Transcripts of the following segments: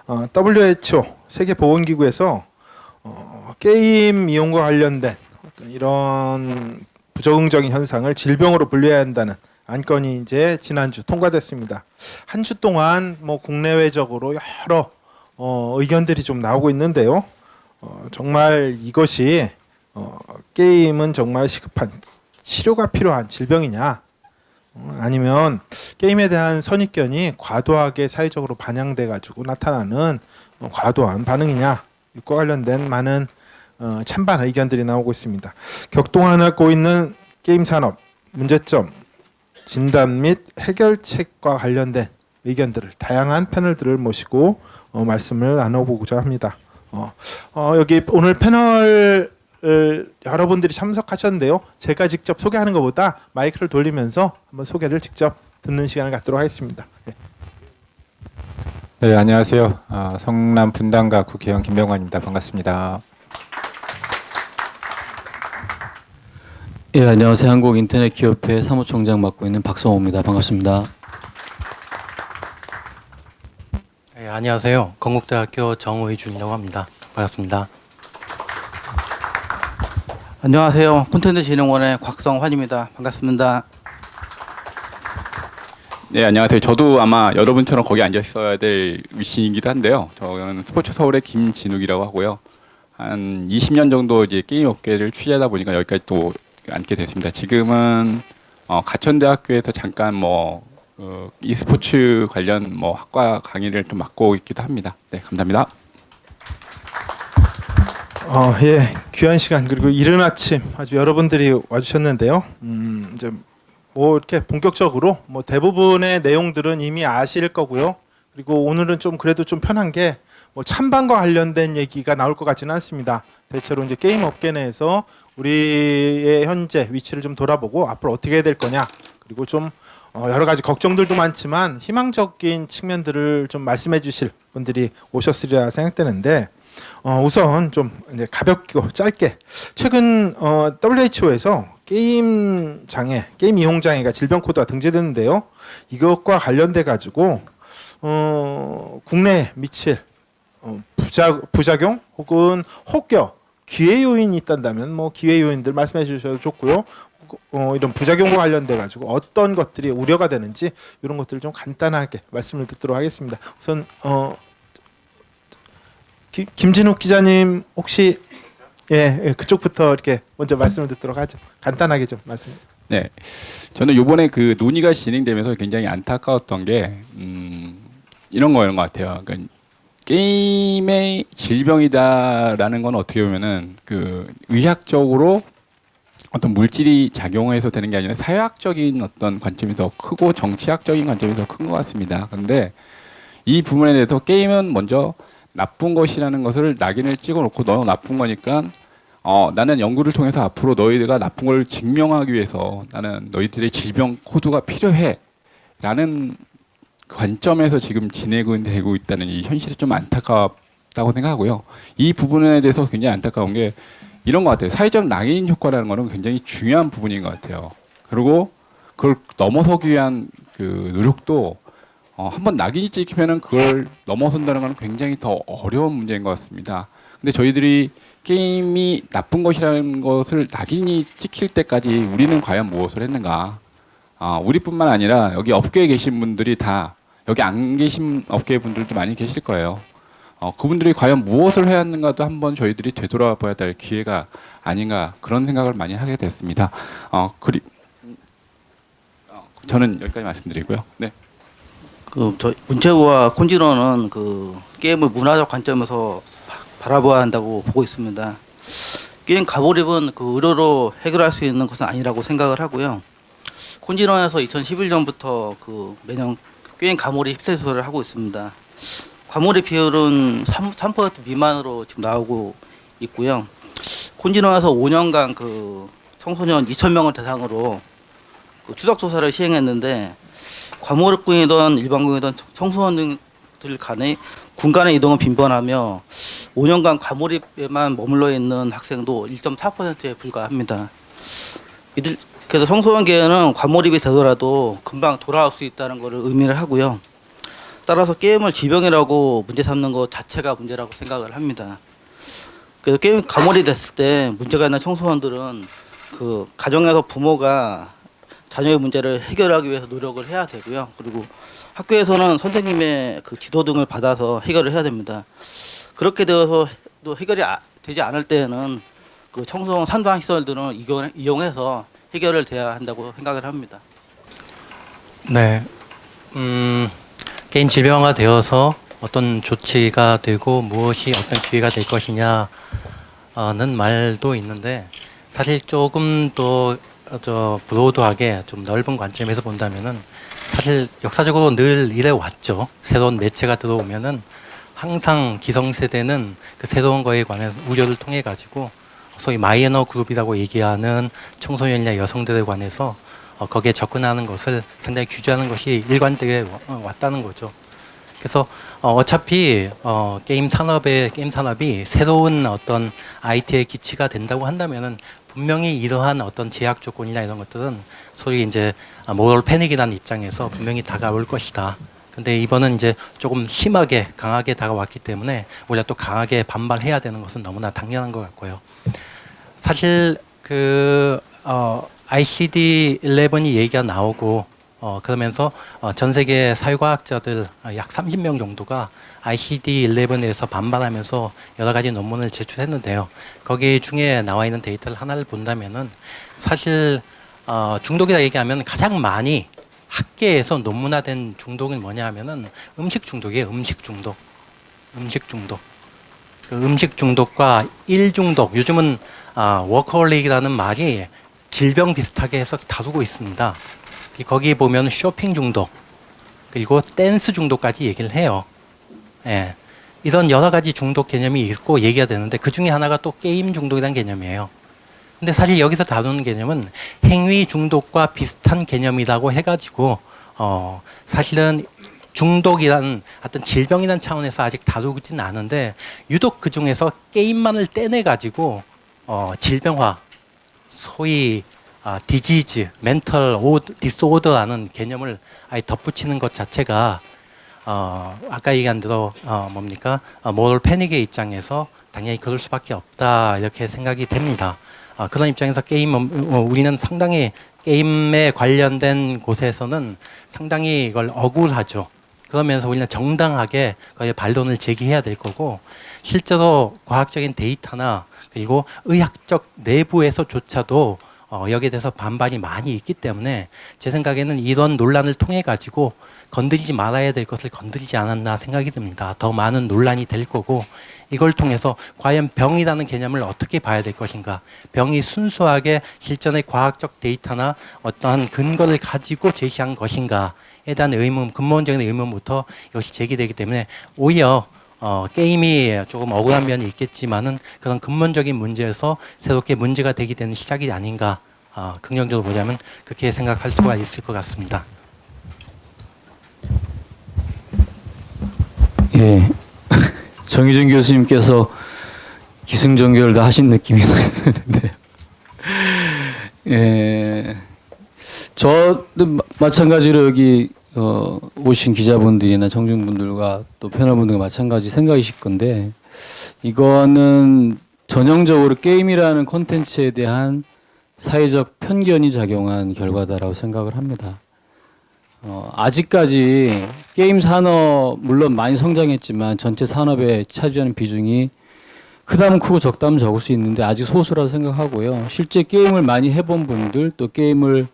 WHO 세계보건기구에서 게임 이용과 관련된 어떤 이런 부정적인 현상을 질병으로 분류해야 한다는 안건이 이제 지난주 통과됐습니다. 한 주 동안 뭐 국내외적으로 여러 의견들이 좀 나오고 있는데요. 정말 이것이 게임은 정말 시급한 치료가 필요한 질병이냐, 아니면 게임에 대한 선입견이 과도하게 사회적으로 반영돼 가지고 나타나는 과도한 반응이냐, 이과 관련된 많은 찬반 의견들이 나오고 있습니다. 격동하고 있는 게임 산업 문제점, 진단 및 해결책과 관련된 의견들을 다양한 패널들을 모시고 말씀을 나눠보고자 합니다. 여기 오늘 패널 여러분들이 참석하셨는데요. 제가 직접 소개하는 것보다 마이크를 돌리면서 한번 소개를 직접 듣는 시간을 갖도록 하겠습니다. 네, 안녕하세요. 성남 분당가 국회의원 김병관입니다. 반갑습니다. 예, 안녕하세요. 한국인터넷기업회 사무총장 맡고 있는 박성호입니다. 반갑습니다. 네, 안녕하세요. 건국대학교 정의준이라고 합니다. 반갑습니다. 안녕하세요. 콘텐츠진흥원의 곽성환입니다. 반갑습니다. 네, 안녕하세요. 저도 아마 여러분처럼 거기 앉아 있어야 될 위치이기도 한데요. 저는 스포츠 서울의 김진욱이라고 하고요. 한 20년 정도 이제 게임 업계를 취재하다 보니까 여기까지 또 앉게 됐습니다. 지금은 가천대학교에서 잠깐 e스포츠 관련 학과 강의를 좀 맡고 있기도 합니다. 네, 감사합니다. 예, 귀한 시간 그리고 이른 아침 아주 여러분들이 와주셨는데요. 이제 이렇게 본격적으로 대부분의 내용들은 이미 아실 거고요. 그리고 오늘은 좀 그래도 좀 편한 게 찬반과 관련된 얘기가 나올 것 같지는 않습니다. 대체로 이제 게임 업계 내에서 우리의 현재 위치를 좀 돌아보고 앞으로 어떻게 해야 될 거냐, 그리고 좀 여러 가지 걱정들도 많지만 희망적인 측면들을 좀 말씀해 주실 분들이 오셨으리라 생각되는데, 우선 좀 이제 가볍고 짧게, 최근 WHO에서 게임 장애, 게임 이용 장애가 질병 코드가 등재됐는데요. 이것과 관련돼 가지고 국내에 미칠 부작용 혹은 혹여 기회 요인이 있다면 기회 요인들 말씀해 주셔도 좋고요. 이런 부작용과 관련돼 가지고 어떤 것들이 우려가 되는지 이런 것들을 좀 간단하게 말씀을 듣도록 하겠습니다. 우선 김진욱 기자님 혹시 그쪽부터 이렇게 먼저 말씀을 듣도록 하죠. 간단하게 좀 말씀. 네, 저는 이번에 그 논의가 진행되면서 굉장히 안타까웠던 게 이런 거인 것 같아요. 그러니까 게임의 질병이다라는 건 어떻게 보면은 그 의학적으로 어떤 물질이 작용해서 되는 게 아니라 사회학적인 어떤 관점이 더 크고 정치학적인 관점이 더 큰 것 같습니다. 그런데 이 부분에 대해서 게임은 먼저 나쁜 것이라는 것을 낙인을 찍어놓고 너 나쁜 거니까 나는 연구를 통해서 앞으로 너희들가 나쁜 걸 증명하기 위해서 나는 너희들의 질병 코드가 필요해 라는 관점에서 지금 진행되고 있다는 이 현실이 좀 안타깝다고 생각하고요. 이 부분에 대해서 굉장히 안타까운 게 이런 것 같아요. 사회적 낙인 효과라는 것은 굉장히 중요한 부분인 것 같아요. 그리고 그걸 넘어서기 위한 그 노력도 한번 낙인이 찍히면은 그걸 넘어선다는 것은 굉장히 더 어려운 문제인 것 같습니다. 근데 저희들이 게임이 나쁜 것이라는 것을 낙인이 찍힐 때까지 우리는 과연 무엇을 했는가? 우리뿐만 아니라 여기 업계에 계신 분들이 다, 여기 안 계신 업계 분들도 많이 계실 거예요. 그분들이 과연 무엇을 해야 하는가도 한번 저희들이 되돌아봐야 될 기회가 아닌가, 그런 생각을 많이 하게 됐습니다. 저는 여기까지 말씀드리고요. 네. 저희 문체부와 콘지로는 게임을 문화적 관점에서 바라봐야 한다고 보고 있습니다. 게임 가몰입은 의료로 해결할 수 있는 것은 아니라고 생각을 하고요. 콘지론에서 2011년부터 매년 게임 가몰입 힙세조사를 하고 있습니다. 가몰입 비율은 3% 미만으로 지금 나오고 있고요. 콘지론에서 5년간 청소년 2,000명을 대상으로 추적 조사를 시행했는데, 과몰입군이든 일반군이든 청소년들 간의 군간의 이동은 빈번하며 5년간 과몰입에만 머물러 있는 학생도 1.4%에 불과합니다. 그래서 청소년계에는 과몰입이 되더라도 금방 돌아올 수 있다는 것을 의미를 하고요. 따라서 게임을 질병이라고 문제 삼는 것 자체가 문제라고 생각을 합니다. 그래서 게임 가몰이 됐을 때 문제가 있는 청소년들은 그 가정에서 부모가 자녀의 문제를 해결하기 위해서 노력을 해야 되고요. 그리고 학교에서는 선생님의 그 지도 등을 받아서 해결을 해야 됩니다. 그렇게 되어서 또 해결이 되지 않을 때에는 그 청소년 산도항 시설들은 이용해서 해결을 돼야 한다고 생각을 합니다. 네. 게임 질병화 되어서 어떤 조치가 되고 무엇이 어떤 기회가 될 것이냐는 말도 있는데 사실 조금 더 브로드하게 좀 넓은 관점에서 본다면은 사실 역사적으로 늘 이래 왔죠. 새로운 매체가 들어오면은 항상 기성세대는 그 새로운 거에 관해서 우려를 통해 가지고 소위 마이너 그룹이라고 얘기하는 청소년이나 여성들에 관해서 거기에 접근하는 것을 상당히 규제하는 것이 일관되게 왔다는 거죠. 그래서 어차피 게임 산업이 새로운 어떤 IT의 기치가 된다고 한다면은 분명히 이러한 어떤 제약 조건이나 이런 것들은 소위 이제 모럴 패닉이라는 입장에서 분명히 다가올 것이다. 근데 이번은 이제 조금 심하게 강하게 다가왔기 때문에 우리가 또 강하게 반발해야 되는 것은 너무나 당연한 것 같고요. 사실 그 ICD-11이 얘기가 나오고 그러면서 전 세계 사회과학자들 약 30명 정도가 ICD-11에서 반발하면서 여러 가지 논문을 제출했는데요. 거기 중에 나와 있는 데이터를 하나를 본다면은 사실 중독이라 얘기하면 가장 많이 학계에서 논문화된 중독은 뭐냐 하면은 음식 중독이에요. 음식 중독. 그 음식 중독과 일 중독. 요즘은 워커홀릭이라는 말이 질병 비슷하게 해서 다루고 있습니다. 거기 보면 쇼핑 중독 그리고 댄스 중독까지 얘기를 해요. 예. 이런 여러 가지 중독 개념이 있고 얘기가 되는데 그 중에 하나가 또 게임 중독이라는 개념이에요. 근데 사실 여기서 다루는 개념은 행위 중독과 비슷한 개념이라고 해가지고 사실은 중독이라는 어떤 질병이라는 차원에서 아직 다루지는 않은데 유독 그 중에서 게임만을 떼내가지고 질병화 소위 디지즈, 멘털 디스오더라는 개념을 아예 덧붙이는 것 자체가 아까 얘기한 대로 모럴 패닉의 입장에서 당연히 그럴 수밖에 없다 이렇게 생각이 됩니다. 그런 입장에서 우리는 상당히 게임에 관련된 곳에서는 상당히 이걸 억울하죠. 그러면서 우리는 정당하게 거기에 반론을 제기해야 될 거고 실제로 과학적인 데이터나 그리고 의학적 내부에서조차도 여기에 대해서 반발이 많이 있기 때문에 제 생각에는 이런 논란을 통해 가지고 건드리지 말아야 될 것을 건드리지 않았나 생각이 듭니다. 더 많은 논란이 될 거고 이걸 통해서 과연 병이라는 개념을 어떻게 봐야 될 것인가, 병이 순수하게 실전의 과학적 데이터나 어떠한 근거를 가지고 제시한 것인가에 대한 의문, 근본적인 의문부터 이것이 제기되기 때문에 오히려 게임이 조금 억울한 면이 있겠지만은 그런 근본적인 문제에서 새롭게 문제가 되게 되는 시작이 아닌가, 긍정적으로 보자면 그렇게 생각할 수가 있을 것 같습니다. 예, 정희준 교수님께서 기승전결을 다 하신 느낌이 드는데, 예, 저도 마찬가지로 여기 오신 기자분들이나 청중분들과 또 패널분들과 마찬가지 생각이실 건데 이거는 전형적으로 게임이라는 콘텐츠에 대한 사회적 편견이 작용한 결과다라고 생각을 합니다. 아직까지 게임 산업 물론 많이 성장했지만 전체 산업에 차지하는 비중이 크다면 크고 적다면 적을 수 있는데 아직 소수라고 생각하고요. 실제 게임을 많이 해본 분들 또 게임을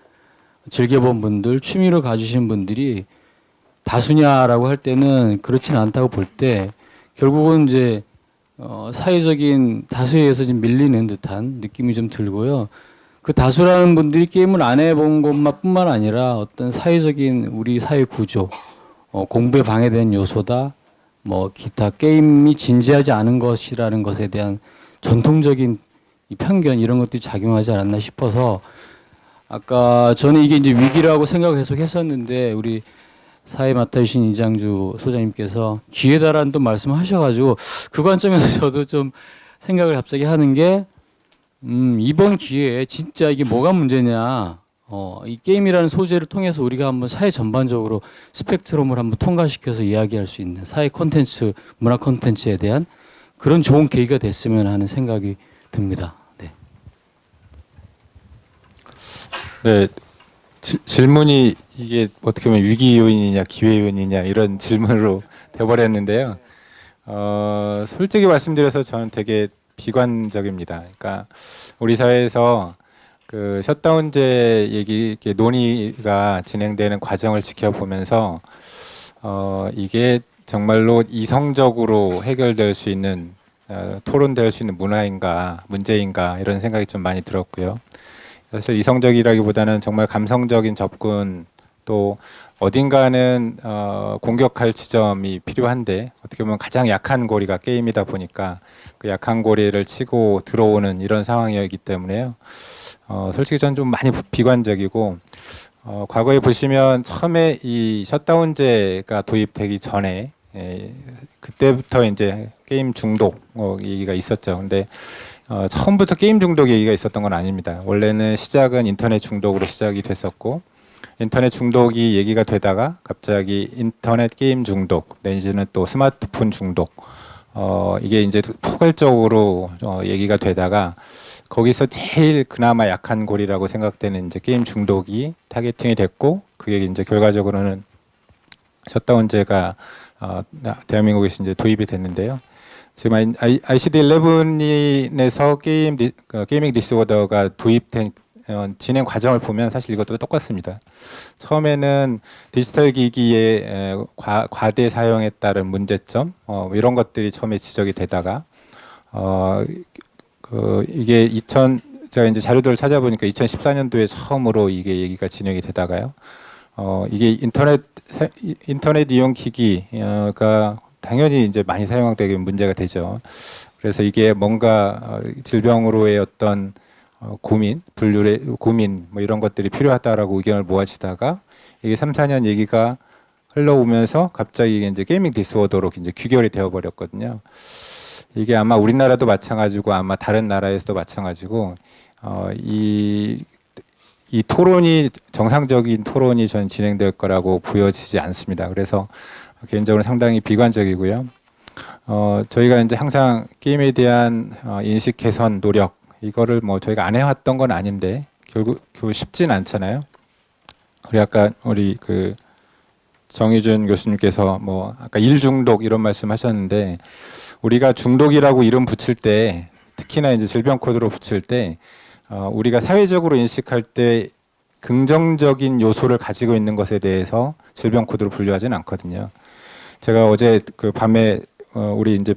즐겨본 분들, 취미로 가지신 분들이 다수냐라고 할 때는 그렇지는 않다고 볼 때 결국은 이제 사회적인 다수에 의해서 좀 밀리는 듯한 느낌이 좀 들고요. 그 다수라는 분들이 게임을 안 해본 것뿐만 아니라 어떤 사회적인 우리 사회 구조, 공부에 방해되는 요소다, 뭐 기타 게임이 진지하지 않은 것이라는 것에 대한 전통적인 이 편견 이런 것들이 작용하지 않았나 싶어서 아까 저는 이게 이제 위기라고 생각을 계속 했었는데 우리 사회 맡아주신 이장주 소장님께서 기회다라는 또 말씀하셔가지고 그 관점에서 저도 좀 생각을 갑자기 하는 게 이번 기회에 진짜 이게 뭐가 문제냐 이 게임이라는 소재를 통해서 우리가 한번 사회 전반적으로 스펙트럼을 한번 통과시켜서 이야기할 수 있는 사회 콘텐츠, 문화 콘텐츠에 대한 그런 좋은 계기가 됐으면 하는 생각이 듭니다. 네. 네, 질문이 이게 어떻게 보면 위기 요인이냐 기회 요인이냐 이런 질문으로 돼버렸는데요. 솔직히 말씀드려서 저는 되게 비관적입니다. 그러니까 우리 사회에서 그 셧다운제 얘기 이렇게 논의가 진행되는 과정을 지켜보면서 이게 정말로 이성적으로 해결될 수 있는 토론될 수 있는 문화인가 문제인가 이런 생각이 좀 많이 들었고요. 사실 이성적이라기보다는 정말 감성적인 접근 또 어딘가는 공격할 지점이 필요한데 어떻게 보면 가장 약한 고리가 게임이다 보니까 그 약한 고리를 치고 들어오는 이런 상황이기 때문에요. 솔직히 저는 좀 많이 비관적이고 과거에 보시면 처음에 이 셧다운제가 도입되기 전에 그때부터 이제 게임 중독 얘기가 있었죠. 근데 처음부터 게임 중독 얘기가 있었던 건 아닙니다. 원래는 시작은 인터넷 중독으로 시작이 됐었고 인터넷 중독이 얘기가 되다가 갑자기 인터넷 게임 중독 내지는 또 스마트폰 중독 이게 이제 포괄적으로 얘기가 되다가 거기서 제일 그나마 약한 고리라고 생각되는 이제 게임 중독이 타겟팅이 됐고 그게 이제 결과적으로는 셧다운제가 대한민국에서 이제 도입이 됐는데요. 지금 ICD-11에서 게이밍 디스오더가 도입된 진행 과정을 보면 사실 이것도 똑같습니다. 처음에는 디지털 기기의 과대 사용에 따른 문제점 이런 것들이 처음에 지적이 되다가 이게 제가 이제 자료들을 찾아보니까 2014년도에 처음으로 이게 얘기가 진행이 되다가요. 이게 인터넷 이용 기기가 당연히 이제 많이 사용되게 문제가 되죠. 그래서 이게 뭔가 질병으로의 어떤 고민, 분류의 고민 뭐 이런 것들이 필요하다라고 의견을 모아지다가 이게 3, 4년 얘기가 흘러오면서 갑자기 이제 게이밍 디스오더로 이제 귀결이 되어 버렸거든요. 이게 아마 우리나라도 마찬가지고 아마 다른 나라에서도 마찬가지고 이 토론이 정상적인 토론이 전 진행될 거라고 보여지지 않습니다. 그래서 개인적으로 상당히 비관적이고요. 저희가 이제 항상 게임에 대한 인식 개선 노력 이거를 뭐 저희가 안 해왔던 건 아닌데 결국 쉽진 않잖아요. 우리 아까 우리 그 정의준 교수님께서 뭐 아까 일중독 이런 말씀하셨는데 우리가 중독이라고 이름 붙일 때 특히나 이제 질병 코드로 붙일 때 우리가 사회적으로 인식할 때 긍정적인 요소를 가지고 있는 것에 대해서 질병 코드로 분류하지는 않거든요. 제가 어제 그 밤에 우리 이제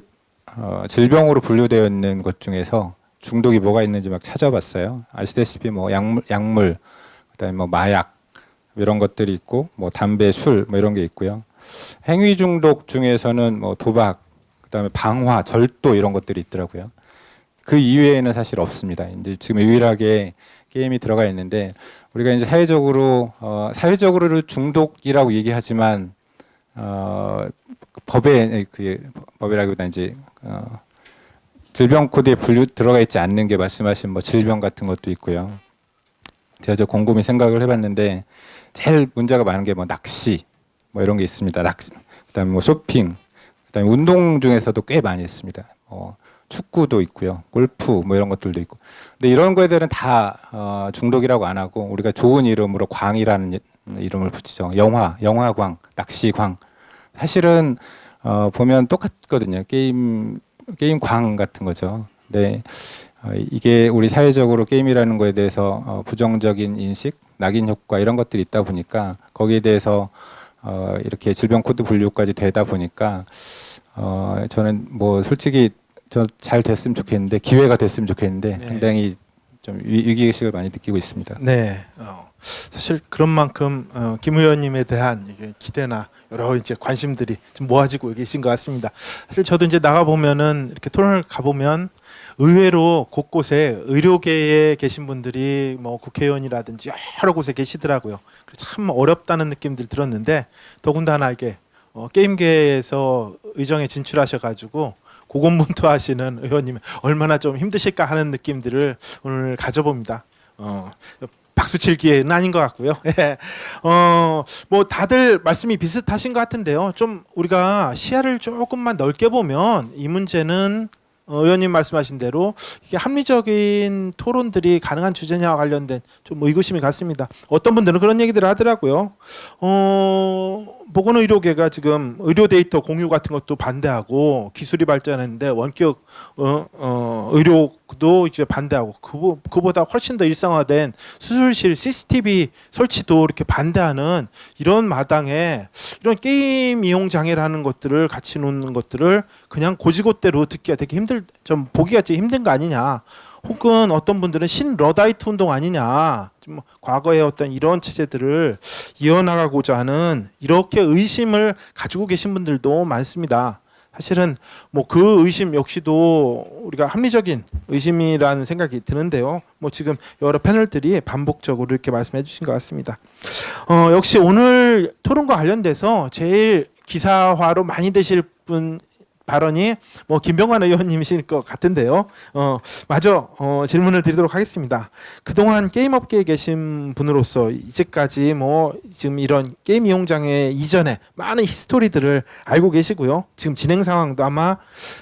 질병으로 분류되어 있는 것 중에서 중독이 뭐가 있는지 막 찾아봤어요. 아시다시피 뭐 약물, 그다음에 뭐 마약 이런 것들이 있고 뭐 담배, 술 뭐 이런 게 있고요. 행위 중독 중에서는 뭐 도박, 그다음에 방화, 절도 이런 것들이 있더라고요. 그 이외에는 사실 없습니다. 이제 지금 유일하게 게임이 들어가 있는데 우리가 이제 사회적으로 중독이라고 얘기하지만 법이라기보다 이제 질병 코드에 분류 들어가 있지 않는 게 말씀하신 뭐 질병 같은 것도 있고요. 제가 곰곰이 생각을 해봤는데 제일 문제가 많은 게 뭐 낚시 뭐 이런 게 있습니다. 낚시, 그다음에 뭐 쇼핑, 그다음에 운동 중에서도 꽤 많이 있습니다. 축구도 있고요, 골프 뭐 이런 것들도 있고. 근데 이런 거에들은 다 중독이라고 안 하고 우리가 좋은 이름으로 광이라는 이름을 붙이죠. 영화광, 낚시광. 사실은 보면 똑같거든요. 게임광 같은 거죠. 네, 이게 우리 사회적으로 게임이라는 거에 대해서 부정적인 인식, 낙인 효과 이런 것들이 있다 보니까 거기에 대해서 이렇게 질병 코드 분류까지 되다 보니까 저는 뭐 솔직히 잘 됐으면 좋겠는데 기회가 됐으면 좋겠는데 네. 상당히 좀 위기의식을 많이 느끼고 있습니다. 네, 사실 그런 만큼 김 의원님에 대한 이게 기대나 여러 이제 관심들이 좀 모아지고 계신 것 같습니다. 사실 저도 이제 나가 보면은 이렇게 토론을 가 보면 의외로 곳곳에 의료계에 계신 분들이 뭐 국회의원이라든지 여러 곳에 계시더라고요. 그래서 참 어렵다는 느낌들 들었는데 더군다나 이게 게임계에서 의정에 진출하셔가지고 고군분투하시는 의원님 얼마나 좀 힘드실까 하는 느낌들을 오늘 가져봅니다. 박수 칠 기회는 아닌 것 같고요. 예. 뭐 다들 말씀이 비슷하신 것 같은데요. 좀 우리가 시야를 조금만 넓게 보면 이 문제는 의원님 말씀하신 대로 이게 합리적인 토론들이 가능한 주제냐와 관련된 좀 의구심이 같습니다. 어떤 분들은 그런 얘기들을 하더라고요. 보건의료계가 지금 의료 데이터 공유 같은 것도 반대하고 기술이 발전했는데 원격 의료도 이제 반대하고 그보다 훨씬 더 일상화된 수술실 CCTV 설치도 이렇게 반대하는 이런 마당에 이런 게임 이용 장애라는 것들을 같이 놓는 것들을 그냥 고지고대로 듣기가 되게 좀 보기가 좀 힘든 거 아니냐. 혹은 어떤 분들은 신러다이트 운동 아니냐. 좀 과거의 어떤 이런 체제들을 이어나가고자 하는 이렇게 의심을 가지고 계신 분들도 많습니다. 사실은 뭐 그 의심 역시도 우리가 합리적인 의심이라는 생각이 드는데요. 뭐 지금 여러 패널들이 반복적으로 이렇게 말씀해 주신 것 같습니다. 역시 오늘 토론과 관련돼서 제일 기사화로 많이 되실 분 발언이 뭐 김병관 의원님이실 것 같은데요. 마저 질문을 드리도록 하겠습니다. 그동안 게임 업계에 계신 분으로서 이제까지 뭐 지금 이런 게임 이용 장애 이전에 많은 히스토리들을 알고 계시고요. 지금 진행 상황도 아마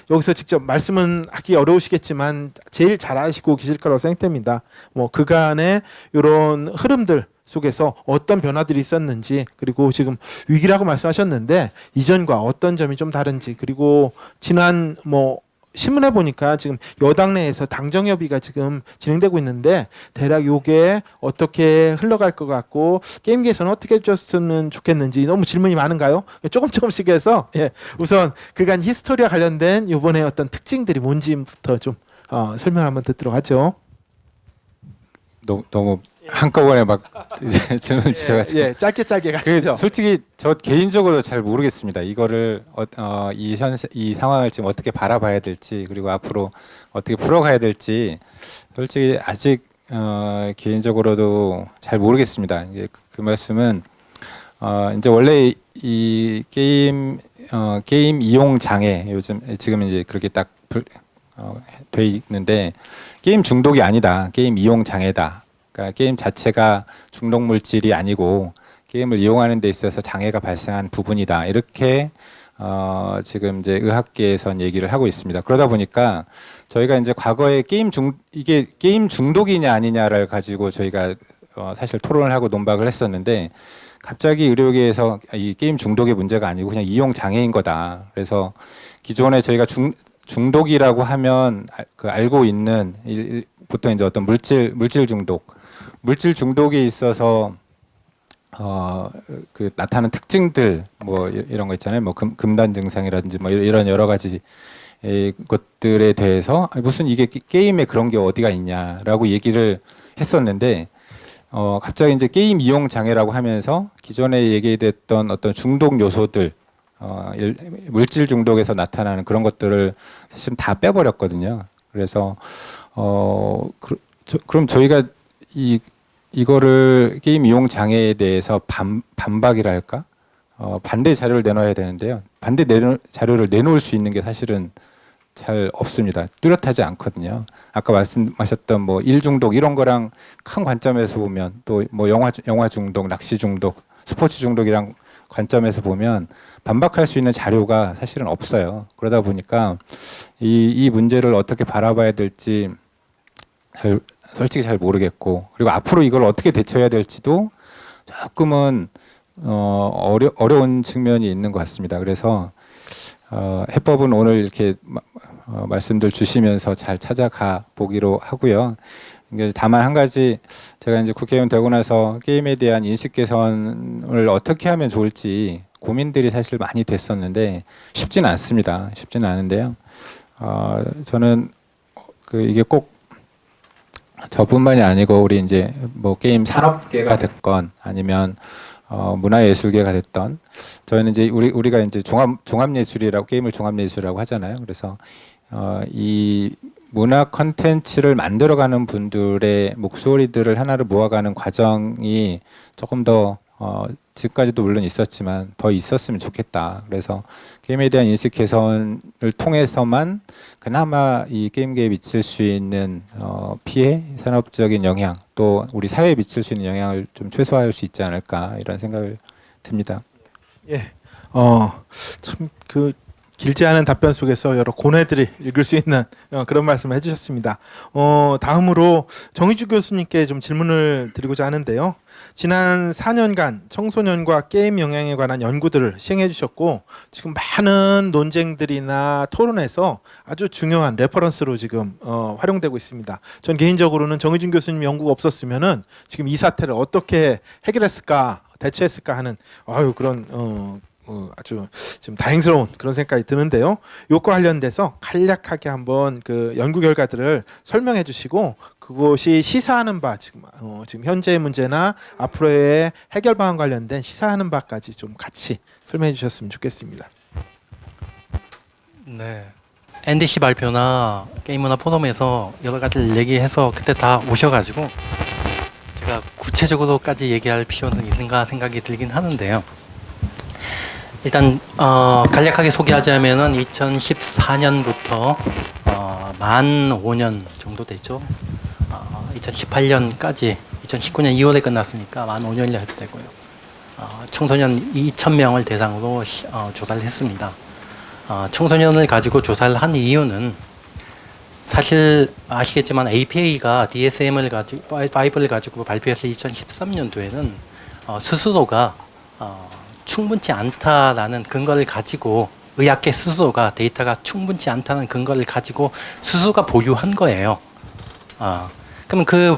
여기서 직접 말씀은 하기 어려우시겠지만 제일 잘 아시고 계실 거라고 생각됩니다. 뭐 그간의 이런 흐름들 속에서 어떤 변화들이 있었는지, 그리고 지금 위기라고 말씀하셨는데 이전과 어떤 점이 좀 다른지, 그리고 지난 뭐 신문에 보니까 지금 여당 내에서 당정협의가 지금 진행되고 있는데 대략 요게 어떻게 흘러갈 것 같고 게임계에서는 어떻게 해줬으면 좋겠는지. 너무 질문이 많은가요? 조금씩 해서 우선 그간 히스토리와 관련된 이번에 어떤 특징들이 뭔지부터 좀 설명 한번 듣도록 하죠. 너무 한꺼번에 막 질문 주셔가지고 짧게 가시죠. 솔직히 저 개인적으로 잘 모르겠습니다. 이거를 이 상황을 지금 어떻게 바라봐야 될지, 그리고 앞으로 어떻게 풀어가야 될지 솔직히 아직 개인적으로도 잘 모르겠습니다. 이제 그 말씀은 이제 원래 이 게임 이용 장애 지금 이제 그렇게 딱 돼 있는데 게임 중독이 아니다. 게임 이용 장애다. 그러니까 게임 자체가 중독 물질이 아니고 게임을 이용하는 데 있어서 장애가 발생한 부분이다. 이렇게 지금 이제 의학계에선 얘기를 하고 있습니다. 그러다 보니까 저희가 이제 과거에 이게 게임 중독이냐 아니냐를 가지고 저희가 사실 토론을 하고 논박을 했었는데 갑자기 의료계에서 이 게임 중독의 문제가 아니고 그냥 이용 장애인 거다. 그래서 기존에 저희가 중독이라고 하면 알고 있는 보통 이제 어떤 물질 중독에 있어서 그 나타나는 특징들 뭐 이런 거 있잖아요. 뭐 금단 증상이라든지 뭐 이런 여러 가지 것들에 대해서 무슨 이게 게임에 그런 게 어디가 있냐라고 얘기를 했었는데 갑자기 이제 게임 이용 장애라고 하면서 기존에 얘기됐던 어떤 중독 요소들 물질 중독에서 나타나는 그런 것들을 사실은 다 빼버렸거든요. 그래서 그럼 저희가 이거를 게임 이용 장애에 대해서 반박이랄까 반대 자료를 내놓아야 되는데요. 반대 자료를 내놓을 수 있는 게 사실은 잘 없습니다. 뚜렷하지 않거든요. 아까 말씀하셨던 뭐 일중독 이런 거랑 큰 관점에서 보면 또 뭐 영화 중독, 낚시 중독, 스포츠 중독이랑 관점에서 보면 반박할 수 있는 자료가 사실은 없어요. 그러다 보니까 이 문제를 어떻게 바라봐야 될지 솔직히 잘 모르겠고, 그리고 앞으로 이걸 어떻게 대처해야 될지도 조금은 어려운 측면이 있는 것 같습니다. 그래서 해법은 오늘 이렇게 말씀들 주시면서 잘 찾아가 보기로 하고요. 다만 한 가지 제가 이제 국회의원 되고 나서 게임에 대한 인식 개선을 어떻게 하면 좋을지 고민들이 사실 많이 됐었는데 쉽지는 않습니다. 쉽지는 않은데요. 저는 이게 꼭 저뿐만이 아니고 우리 이제 뭐 게임 산업계가 됐건 아니면 문화예술계가 됐던 저희는 이제 우리가 이제 종합예술이라고 게임을 종합예술이라고 하잖아요. 그래서 이 문화 컨텐츠를 만들어가는 분들의 목소리들을 하나로 모아가는 과정이 조금 더 지금까지도 물론 있었지만 더 있었으면 좋겠다. 그래서 게임에 대한 인식 개선을 통해서만 그나마 이 게임계에 미칠 수 있는 피해, 산업적인 영향, 또 우리 사회에 미칠 수 있는 영향을 좀 최소화할 수 있지 않을까 이런 생각을 듭니다. 예. 참 그 길지 않은 답변 속에서 여러 고뇌들이 읽을 수 있는 그런 말씀을 해주셨습니다. 다음으로 정의주 교수님께 좀 질문을 드리고자 하는데요. 지난 4년간 청소년과 게임 영향에 관한 연구들을 시행해 주셨고 지금 많은 논쟁들이나 토론에서 아주 중요한 레퍼런스로 지금 활용되고 있습니다. 전 개인적으로는 정의준 교수님 연구가 없었으면은 지금 이 사태를 어떻게 해결했을까, 대처했을까 하는 그런 아주 좀 다행스러운 그런 생각이 드는데요. 이것과 관련돼서 간략하게 한번 그 연구 결과들을 설명해 주시고 그것이 시사하는 바 지금 현재의 문제나 앞으로의 해결 방안 관련된 시사하는 바까지 좀 같이 설명해 주셨으면 좋겠습니다. 네. NDC 발표나 게임문화 포럼에서 여러 가지를 얘기해서 그때 다 오셔가지고 제가 구체적으로까지 얘기할 필요는 있는가 생각이 들긴 하는데요. 일단 간략하게 소개하자면은 2014년부터 만 5년 정도 됐죠. 2018년까지 2019년 2월에 끝났으니까 만 5년이라 해도 되고요. 청소년 2,000명을 대상으로 조사를 했습니다. 청소년을 가지고 조사를 한 이유는 사실 아시겠지만 APA가 DSM을 가지고 5를 가지고 발표해서 2013년도에는 스스로가 충분치 않다라는 근거를 가지고 의학계 스스로가 데이터가 충분치 않다는 근거를 가지고 스스로가 보유한 거예요. 그러면 그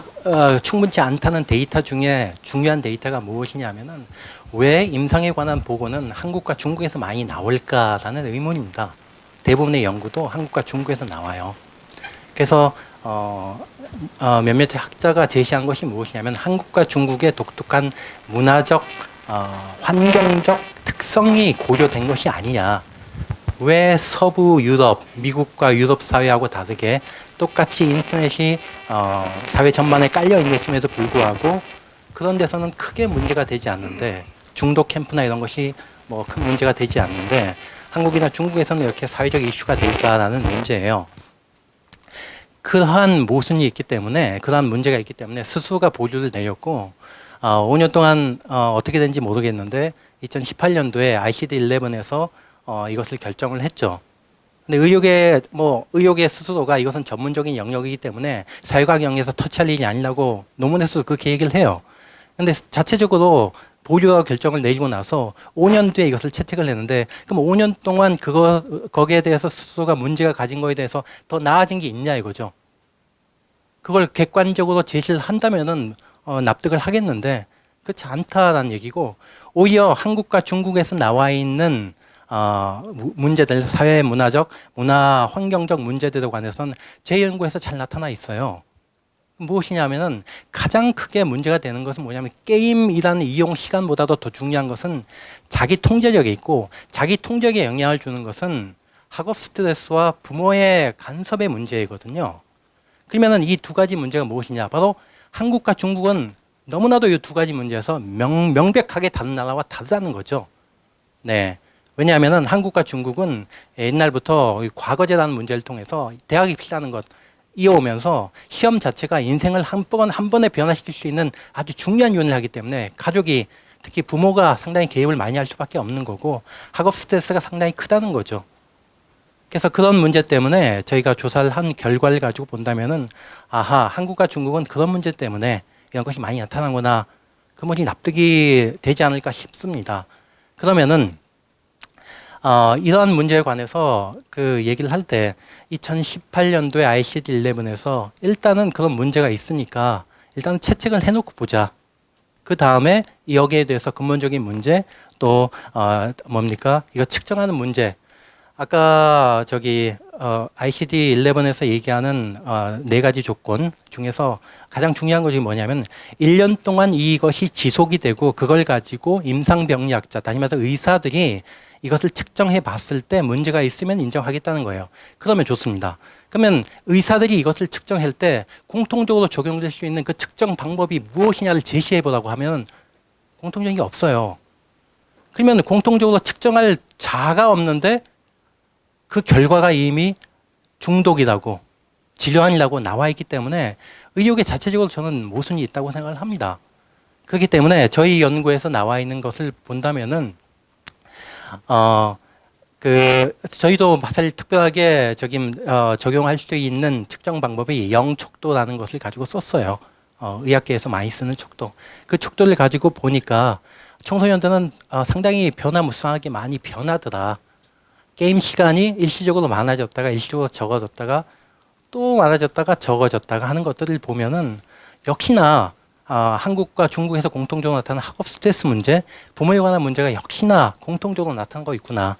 충분치 않다는 데이터 중에 중요한 데이터가 무엇이냐면은 왜 임상에 관한 보고는 한국과 중국에서 많이 나올까라는 의문입니다. 대부분의 연구도 한국과 중국에서 나와요. 그래서 몇몇 학자가 제시한 것이 무엇이냐면 한국과 중국의 독특한 문화적 환경적 특성이 고려된 것이 아니냐. 왜 서부 유럽, 미국과 유럽 사회하고 다르게 똑같이 인터넷이 사회 전반에 깔려 있음에도 불구하고 그런 데서는 크게 문제가 되지 않는데 중독 캠프나 이런 것이 뭐 큰 문제가 되지 않는데 한국이나 중국에서는 이렇게 사회적 이슈가 될까라는 문제예요. 그러한 모순이 있기 때문에 그러한 문제가 있기 때문에 스스로가 보류를 내렸고 5년 동안 어떻게 된지 모르겠는데 2018년도에 ICD-11에서 이것을 결정을 했죠. 근데 의료계 스스로가 이것은 전문적인 영역이기 때문에 사회과학 영역에서 터치할 일이 아니라고 논문에서도 그렇게 얘기를 해요. 근데 자체적으로 보류와 결정을 내리고 나서 5년 뒤에 이것을 채택을 했는데 그럼 5년 동안 거기에 대해서 스스로가 문제가 가진 거에 대해서 더 나아진 게 있냐 이거죠. 그걸 객관적으로 제시를 한다면은 납득을 하겠는데 그렇지 않다라는 얘기고 오히려 한국과 중국에서 나와 있는 문제들 사회 문화적 문화 환경적 문제들에 관해서는 제 연구에서 잘 나타나 있어요. 무엇이냐면은 가장 크게 문제가 되는 것은 뭐냐면 게임이라는 이용 시간보다도 더 중요한 것은 자기 통제력에 있고 자기 통제력에 영향을 주는 것은 학업 스트레스와 부모의 간섭의 문제이거든요. 그러면은 이 두 가지 문제가 무엇이냐? 바로 한국과 중국은 너무나도 이 두 가지 문제에서 명백하게 다른 나라와 다르다는 거죠. 네. 왜냐하면은 한국과 중국은 옛날부터 과거제라는 문제를 통해서 대학 입시라는 것 이어오면서 시험 자체가 인생을 한 번에 변화시킬 수 있는 아주 중요한 요인을 하기 때문에 가족이 특히 부모가 상당히 개입을 많이 할 수밖에 없는 거고 학업 스트레스가 상당히 크다는 거죠. 그래서 그런 문제 때문에 저희가 조사를 한 결과를 가지고 본다면은 한국과 중국은 그런 문제 때문에 이런 것이 많이 나타나구나. 그 말이 납득이 되지 않을까 싶습니다. 그러면은 이러한 문제에 관해서 그 얘기를 할 때 2018년도에 ICD-11에서 일단은 그런 문제가 있으니까 일단은 채택을 해놓고 보자. 그 다음에 여기에 대해서 근본적인 문제 또 뭡니까? 이거 측정하는 문제. 아까 ICD-11에서 얘기하는 4가지 조건 중에서 가장 중요한 것이 뭐냐면 1년 동안 이것이 지속이 되고 그걸 가지고 임상병리학자, 다시 말해서 의사들이 이것을 측정해 봤을 때 문제가 있으면 인정하겠다는 거예요. 그러면 좋습니다. 그러면 의사들이 이것을 측정할 때 공통적으로 적용될 수 있는 그 측정 방법이 무엇이냐를 제시해 보라고 하면 공통적인 게 없어요. 그러면 공통적으로 측정할 자가 없는데 그 결과가 이미 중독이라고 질환이라고 나와 있기 때문에 의료계 자체적으로 저는 모순이 있다고 생각을 합니다. 그렇기 때문에 저희 연구에서 나와 있는 것을 본다면은 저희도 사실 특별하게 적용할 수 있는 측정 방법이 영촉도라는 것을 가지고 썼어요. 의학계에서 많이 쓰는 촉도. 그 촉도를 가지고 보니까 청소년들은 상당히 변화무쌍하게 많이 변하더라. 게임 시간이 일시적으로 많아졌다가 일시적으로 적어졌다가 또 많아졌다가 적어졌다가 하는 것들을 보면은 역시나 한국과 중국에서 공통적으로 나타나는 학업 스트레스 문제, 부모에 관한 문제가 역시나 공통적으로 나타난 거 있구나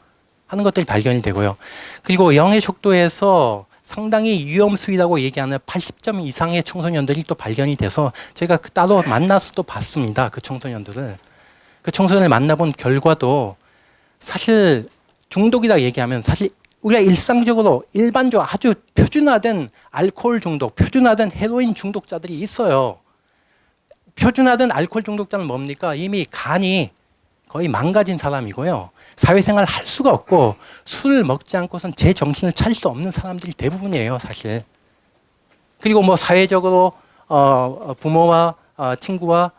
하는 것들이 발견이 되고요. 그리고 영의 촉도에서 상당히 위험수위라고 얘기하는 80점 이상의 청소년들이 또 발견이 돼서 제가 따로 만나서 또 봤습니다. 그 청소년들을. 그 청소년을 만나본 결과도 사실 중독이라 얘기하면 사실 우리가 일상적으로 일반적으로 아주 표준화된 알코올 중독, 표준화된 헤로인 중독자들이 있어요. 표준화된 알코올 중독자는 뭡니까? 이미 간이 거의 망가진 사람이고요. 사회생활 할 수가 없고 술을 먹지 않고선 제 정신을 차릴 수 없는 사람들이 대부분이에요, 사실. 그리고 뭐 사회적으로 부모와 친구와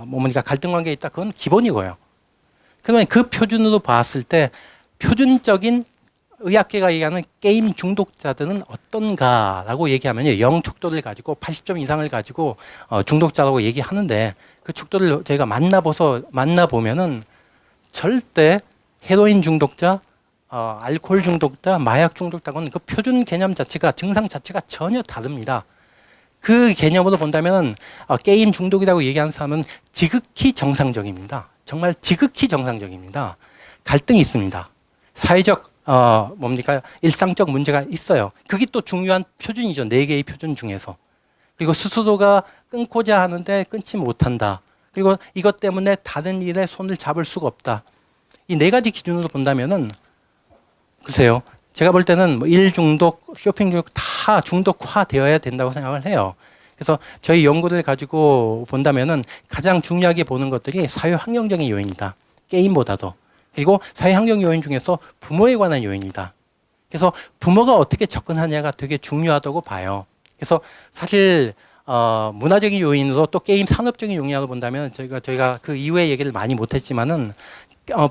뭐니까 갈등 관계에 있다, 그건 기본이고요. 그러면 그 표준으로 봤을 때 표준적인 의학계가 얘기하는 게임 중독자들은 어떤가라고 얘기하면요, 영촉도를 가지고 80점 이상을 가지고 중독자라고 얘기하는데 그 촉도를 저희가 만나보면은 절대 헤로인 중독자, 알코올 중독자, 마약 중독자는 그 표준 개념 자체가 증상 자체가 전혀 다릅니다. 그 개념으로 본다면 게임 중독이라고 얘기하는 사람은 지극히 정상적입니다. 정말 지극히 정상적입니다. 갈등이 있습니다. 사회적 일상적 문제가 있어요. 그게 또 중요한 표준이죠. 4개의 표준 중에서. 그리고 스스로가 끊고자 하는데 끊지 못한다. 그리고 이것 때문에 다른 일에 손을 잡을 수가 없다. 이 4가지 기준으로 본다면은 글쎄요. 제가 볼 때는 일 중독, 쇼핑 중독 다 중독화되어야 된다고 생각을 해요. 그래서 저희 연구를 가지고 본다면은 가장 중요하게 보는 것들이 사회 환경적인 요인이다. 게임보다도. 그리고 사회 환경 요인 중에서 부모에 관한 요인이다. 그래서 부모가 어떻게 접근하냐가 되게 중요하다고 봐요. 그래서 사실 문화적인 요인으로 또 게임 산업적인 요인으로 본다면 저희가 그 이후의 얘기를 많이 못했지만은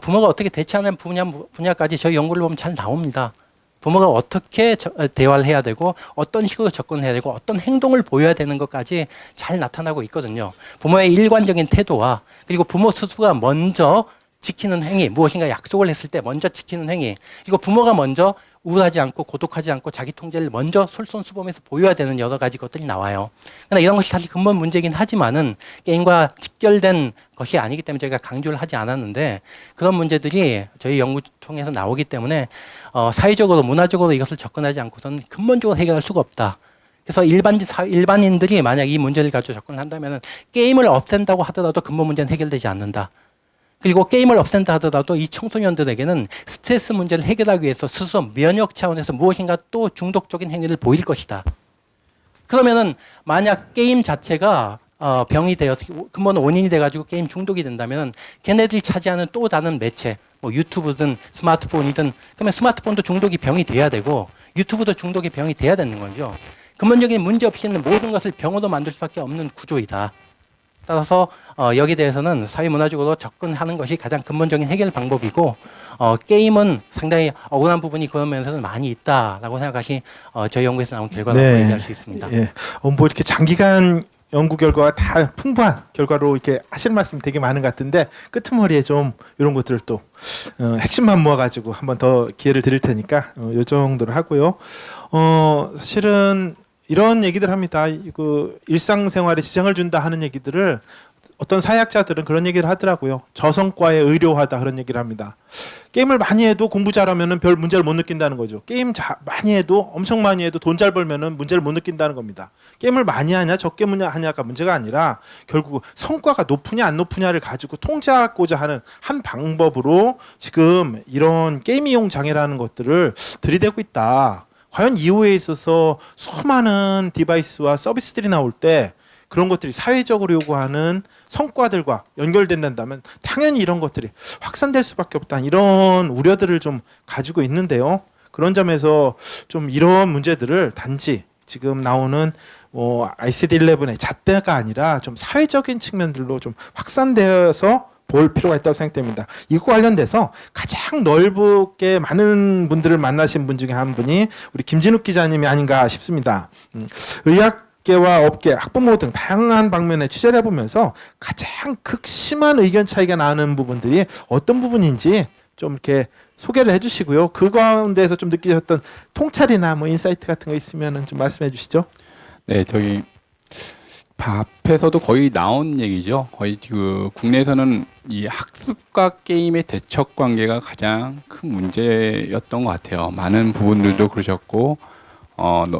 부모가 어떻게 대처하는 분야까지 저희 연구를 보면 잘 나옵니다. 부모가 어떻게 대화를 해야 되고 어떤 식으로 접근해야 되고 어떤 행동을 보여야 되는 것까지 잘 나타나고 있거든요. 부모의 일관적인 태도와 그리고 부모 스스로가 먼저 지키는 행위, 무엇인가 약속을 했을 때 먼저 지키는 행위, 그리고 부모가 먼저 우울하지 않고 고독하지 않고 자기 통제를 먼저 솔선수범해서 보여야 되는 여러 가지 것들이 나와요. 그러나 이런 것이 사실 근본 문제이긴 하지만은 게임과 직결된 것이 아니기 때문에 저희가 강조를 하지 않았는데 그런 문제들이 저희 연구 통해서 나오기 때문에 사회적으로 문화적으로 이것을 접근하지 않고서는 근본적으로 해결할 수가 없다. 그래서 일반인들이 만약 이 문제를 가지고 접근을 한다면 게임을 없앤다고 하더라도 근본 문제는 해결되지 않는다. 그리고 게임을 없앤다 하더라도 이 청소년들에게는 스트레스 문제를 해결하기 위해서 스스로 면역 차원에서 무엇인가 또 중독적인 행위를 보일 것이다. 그러면은 만약 게임 자체가 병이 되어서 근본 원인이 돼가지고 게임 중독이 된다면 걔네들이 차지하는 또 다른 매체, 뭐 유튜브든 스마트폰이든 그러면 스마트폰도 중독이 병이 돼야 되고 유튜브도 중독이 병이 돼야 되는 거죠. 근본적인 문제 없이는 모든 것을 병으로 만들 수밖에 없는 구조이다. 따라서 여기에 대해서는 사회문화적으로 접근하는 것이 가장 근본적인 해결 방법이고 게임은 상당히 억울한 부분이 그런 면에서는 많이 있다라고 생각하시 저희 연구에서 나온 결과라고 얘기할 수 있습니다. 예. 뭐 이렇게 장기간 연구 결과가 다 풍부한 결과로 이렇게 하실 말씀이 되게 많은 것 같은데 끄트머리에 좀 이런 것들을 또 핵심만 모아가지고 한번 더 기회를 드릴 테니까 요 정도로 하고요. 사실은 이런 얘기들 합니다. 그 일상생활에 지장을 준다 하는 얘기들을 어떤 사회학자들은 그런 얘기를 하더라고요. 저성과에 의료하다 그런 얘기를 합니다. 게임을 많이 해도 공부 잘하면은 별 문제를 못 느낀다는 거죠. 게임 많이 해도 엄청 많이 해도 돈 잘 벌면은 문제를 못 느낀다는 겁니다. 게임을 많이 하냐 적게 하냐가 문제가 아니라 결국 성과가 높으냐 안 높으냐를 가지고 통제하고자 하는 한 방법으로 지금 이런 게임 이용 장애라는 것들을 들이대고 있다. 과연 이후에 있어서 수많은 디바이스와 서비스들이 나올 때 그런 것들이 사회적으로 요구하는 성과들과 연결된다면 당연히 이런 것들이 확산될 수밖에 없다. 이런 우려들을 좀 가지고 있는데요. 그런 점에서 좀 이런 문제들을 단지 지금 나오는 ICD-11의 잣대가 아니라 좀 사회적인 측면들로 좀 확산되어서 볼 필요가 있다고 생각됩니다. 이거 관련돼서 가장 넓게 많은 분들을 만나신 분 중에 한 분이 우리 김진욱 기자님이 아닌가 싶습니다. 의학계와 업계, 학부모 등 다양한 방면에 취재를 해보면서 가장 극심한 의견 차이가 나는 부분들이 어떤 부분인지 좀 이렇게 소개를 해주시고요. 그 가운데서 좀 느끼셨던 통찰이나 뭐 인사이트 같은 거 있으면 좀 말씀해 주시죠. 네, 저기 앞에서도 거의 나온 얘기죠. 거의 그 국내에서는 이 학습과 게임의 대척 관계가 가장 큰 문제였던 것 같아요. 많은 부분들도 그러셨고,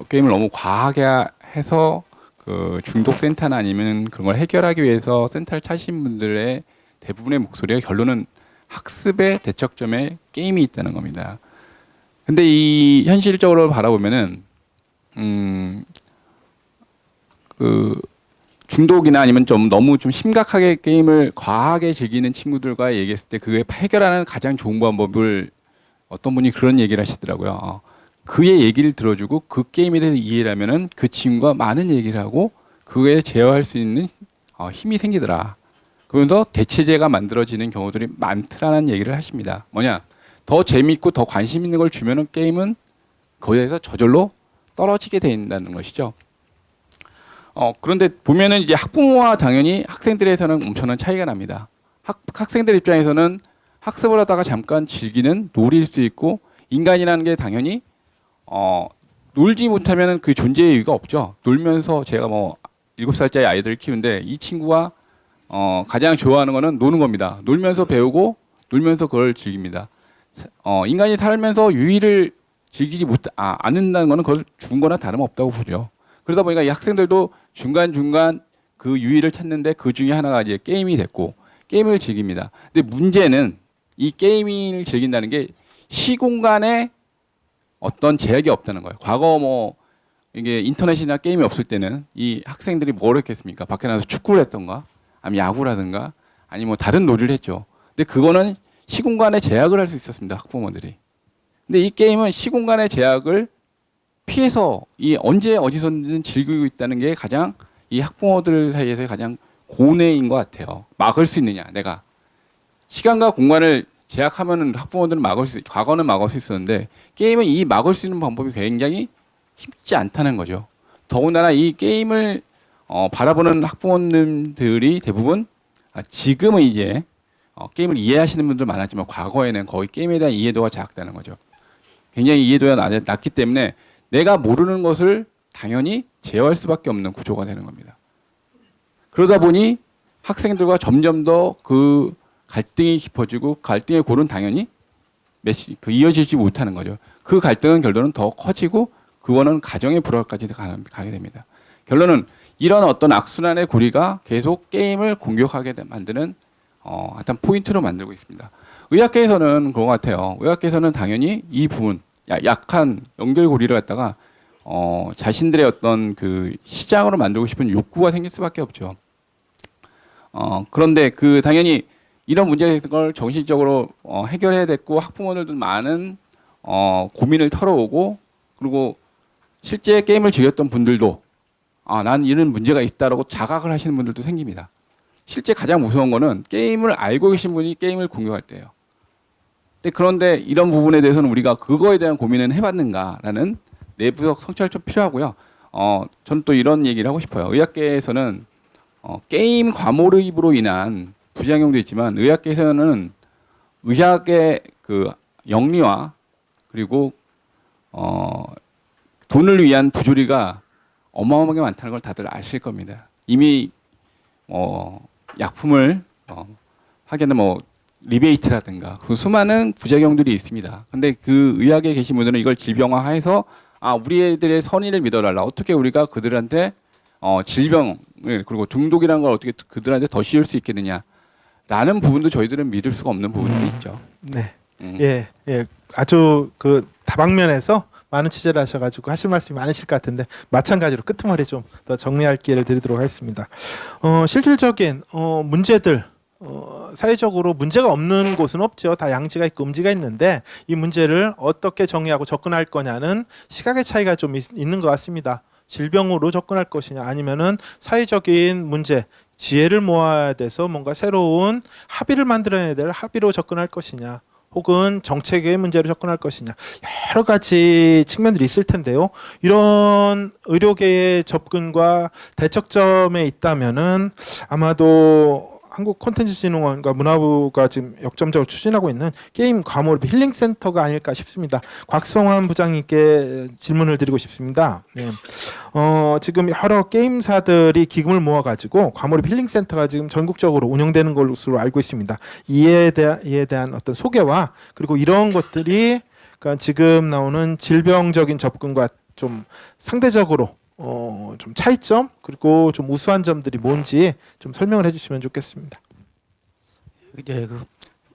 게임을 너무 과하게 해서 그 중독 센터나 아니면 그런 걸 해결하기 위해서 센터를 찾으신 분들의 대부분의 목소리가 결론은 학습의 대척점에 게임이 있다는 겁니다. 근데 이 현실적으로 바라보면은 그 중독이나 아니면 좀 너무 좀 심각하게 게임을 과하게 즐기는 친구들과 얘기했을 때 그게 해결하는 가장 좋은 방법을 어떤 분이 그런 얘기를 하시더라고요. 그의 얘기를 들어주고 그 게임에 대해서 이해를 하면은 그 친구가 많은 얘기를 하고 그거에 제어할 수 있는 힘이 생기더라. 그러면서 대체제가 만들어지는 경우들이 많더라는 얘기를 하십니다. 뭐냐? 더 재밌고 더 관심 있는 걸 주면은 게임은 거기에서 저절로 떨어지게 된다는 것이죠. 그런데 보면은 이제 학부모와 당연히 학생들에서는 엄청난 차이가 납니다. 학생들 입장에서는 학습을 하다가 잠깐 즐기는 놀이일 수 있고 인간이라는 게 당연히 놀지 못하면은 그 존재의 의의가 없죠. 놀면서 제가 뭐 7살짜리 아이들을 키우는데 이 친구가 가장 좋아하는 거는 노는 겁니다. 놀면서 배우고 놀면서 그걸 즐깁니다. 인간이 살면서 유의를 즐기지 않는다는 거는 그걸 죽은 거나 다름없다고 보죠. 그러다 보니까 이 학생들도 중간중간 그 유의를 찾는데 그 중에 하나가 이제 게임이 됐고 게임을 즐깁니다. 근데 문제는 이 게임을 즐긴다는 게 시공간에 어떤 제약이 없다는 거예요. 과거 뭐 이게 인터넷이나 게임이 없을 때는 이 학생들이 뭘 했겠습니까? 밖에 나가서 축구를 했던가 아니면 야구라든가 아니면 뭐 다른 놀이를 했죠. 근데 그거는 시공간에 제약을 할 수 있었습니다. 학부모들이. 근데 이 게임은 시공간의 제약을 피해서 이 언제 어디서든 즐기고 있다는 게 가장 이 학부모들 사이에서 가장 고뇌인 것 같아요. 막을 수 있느냐, 내가 시간과 공간을 제약하면은 학부모들은 과거는 막을 수 있었는데 게임은 이 막을 수 있는 방법이 굉장히 쉽지 않다는 거죠. 더군다나 이 게임을 바라보는 학부모님들이 대부분 지금은 이제 게임을 이해하시는 분들 많았지만 과거에는 거의 게임에 대한 이해도가 작다는 거죠. 굉장히 이해도가 낮기 때문에 내가 모르는 것을 당연히 제어할 수밖에 없는 구조가 되는 겁니다. 그러다 보니 학생들과 점점 더 그 갈등이 깊어지고 갈등의 골은 당연히 이어지지 못하는 거죠. 그 갈등은 결론은 더 커지고 그거는 가정의 불화까지 가게 됩니다. 결론은 이런 어떤 악순환의 고리가 계속 게임을 공격하게 만드는 어떤 포인트로 만들고 있습니다. 의학계에서는 그런 것 같아요. 의학계에서는 당연히 이 부분 약한 연결고리를 갖다가 자신들의 어떤 그 시장으로 만들고 싶은 욕구가 생길 수밖에 없죠. 그런데 그 당연히 이런 문제를 정신적으로 해결해야 됐고 학부모들도 많은 고민을 털어오고 그리고 실제 게임을 즐겼던 분들도 난 이런 문제가 있다라고 자각을 하시는 분들도 생깁니다. 실제 가장 무서운 거는 게임을 알고 계신 분이 게임을 공격할 때예요. 그런데 이런 부분에 대해서는 우리가 그거에 대한 고민은 해봤는가라는 내부적 성찰이 좀 필요하고요. 저는 또 이런 얘기를 하고 싶어요. 의학계에서는 게임 과몰입으로 인한 부작용도 있지만 의학계에서는 의학의 그 영리화 그리고 돈을 위한 부조리가 어마어마하게 많다는 걸 다들 아실 겁니다. 이미 약품을 하게 되면 뭐 리베이트라든가 그 수많은 부작용들이 있습니다. 근데 그 의학에 계신 분들은 이걸 질병화해서 우리 애들의 선의를 믿어달라. 어떻게 우리가 그들한테 질병을 그리고 중독이라는 걸 어떻게 그들한테 더 씌울 수 있겠느냐라는 부분도 저희들은 믿을 수가 없는 부분들이 있죠. 네. 예. 아주 그 다방면에서 많은 취재를 하셔가지고 하실 말씀이 많으실 것 같은데 마찬가지로 끄트머리 좀 더 정리할 기회를 드리도록 하겠습니다. 실질적인 문제들 사회적으로 문제가 없는 곳은 없죠. 다 양지가 있고 음지가 있는데 이 문제를 어떻게 정의하고 접근할 거냐는 시각의 차이가 좀 있는 것 같습니다. 질병으로 접근할 것이냐 아니면은 사회적인 문제 지혜를 모아야 돼서 뭔가 새로운 합의를 만들어내야 될 합의로 접근할 것이냐 혹은 정책의 문제로 접근할 것이냐 여러 가지 측면들이 있을 텐데요. 이런 의료계의 접근과 대척점에 있다면은 아마도 한국콘텐츠진흥원과 문화부가 지금 역점적으로 추진하고 있는 게임 과몰입 힐링센터가 아닐까 싶습니다. 곽성환 부장님께 질문을 드리고 싶습니다. 네. 지금 여러 게임사들이 기금을 모아가지고 과몰입 힐링센터가 지금 전국적으로 운영되는 것으로 알고 있습니다. 이에 대한 어떤 소개와 그리고 이런 것들이 그러니까 지금 나오는 질병적인 접근과 좀 상대적으로 좀 차이점 그리고 좀 우수한 점들이 뭔지 좀 설명을 해주시면 좋겠습니다. 이제 그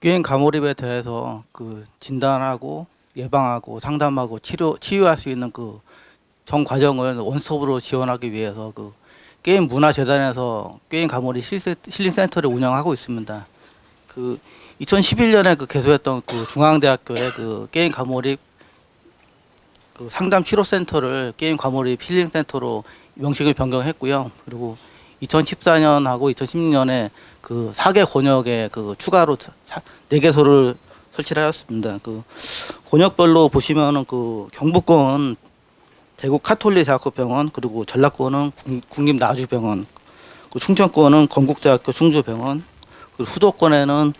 게임 과몰입에 대해서 그 진단하고 예방하고 상담하고 치유할 수 있는 그 전 과정을 원스톱으로 지원하기 위해서 그 게임 문화재단에서 게임 과몰입 힐링 센터를 운영하고 있습니다. 그 2011년에 그 개소했던 그 중앙대학교의 그 게임 과몰입 그 상담 치료 센터를 게임 과몰입 힐링 센터로 명칭을 변경했고요. 그리고 2014년하고 2016년에 그 4개 권역에 그 추가로 4개소를 설치를 하였습니다. 그 권역별로 보시면은 그 경북권은 대구 카톨릭 대학교 병원, 그리고 전라권은 국립나주병원, 그 충청권은 건국대학교 충주병원, 그리고 수도권에는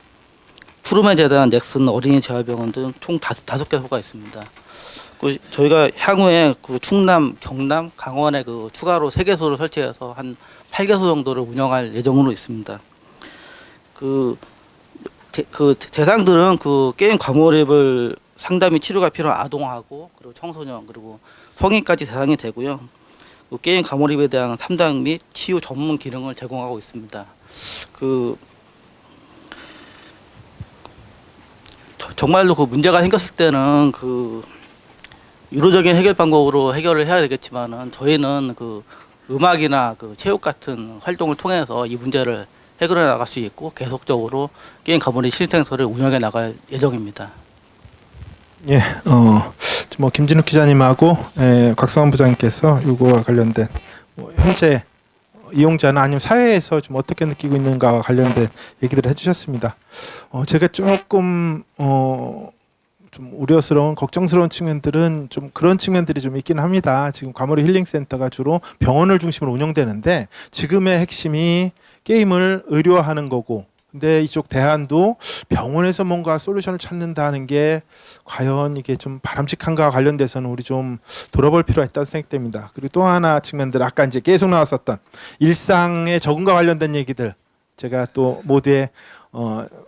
푸르메 재단, 넥슨 어린이 재활병원 등 총 5개소가 있습니다. 그 저희가 향후에 그 충남, 경남, 강원에 그 추가로 3개소를 설치해서 한 8개소 정도를 운영할 예정으로 있습니다. 그 대상들은 그 게임 과몰입을 상담이 치료가 필요한 아동하고 그리고 청소년 그리고 성인까지 대상이 되고요. 그 게임 과몰입에 대한 상담 및 치유 전문 기능을 제공하고 있습니다. 정말로 그 문제가 생겼을 때는 그 유로적인 해결 방법으로 해결을 해야 되겠지만은 저희는 그 음악이나 그 체육 같은 활동을 통해서 이 문제를 해결해 나갈 수 있고 계속적으로 게임 과몰입 실생서를 운영해 나갈 예정입니다. 예, 뭐 김진욱 기자님하고 곽성환 부장님께서 이거와 관련된 뭐 현재 이용자나 아니면 사회에서 좀 어떻게 느끼고 있는가와 관련된 얘기들을 해주셨습니다. 제가 조금 좀 우려스러운 걱정스러운 측면들은 좀 그런 측면들이 좀 있긴 합니다. 지금 과몰입 힐링센터가 주로 병원을 중심으로 운영되는데 지금의 핵심이 게임을 의료화하는 거고 근데 이쪽 대안도 병원에서 뭔가 솔루션을 찾는다는 게 과연 이게 좀 바람직한가와 관련돼서는 우리 좀 돌아볼 필요가 있다고 생각됩니다. 그리고 또 하나 측면들 아까 이제 계속 나왔었던 일상의 적응과 관련된 얘기들 제가 또 모두의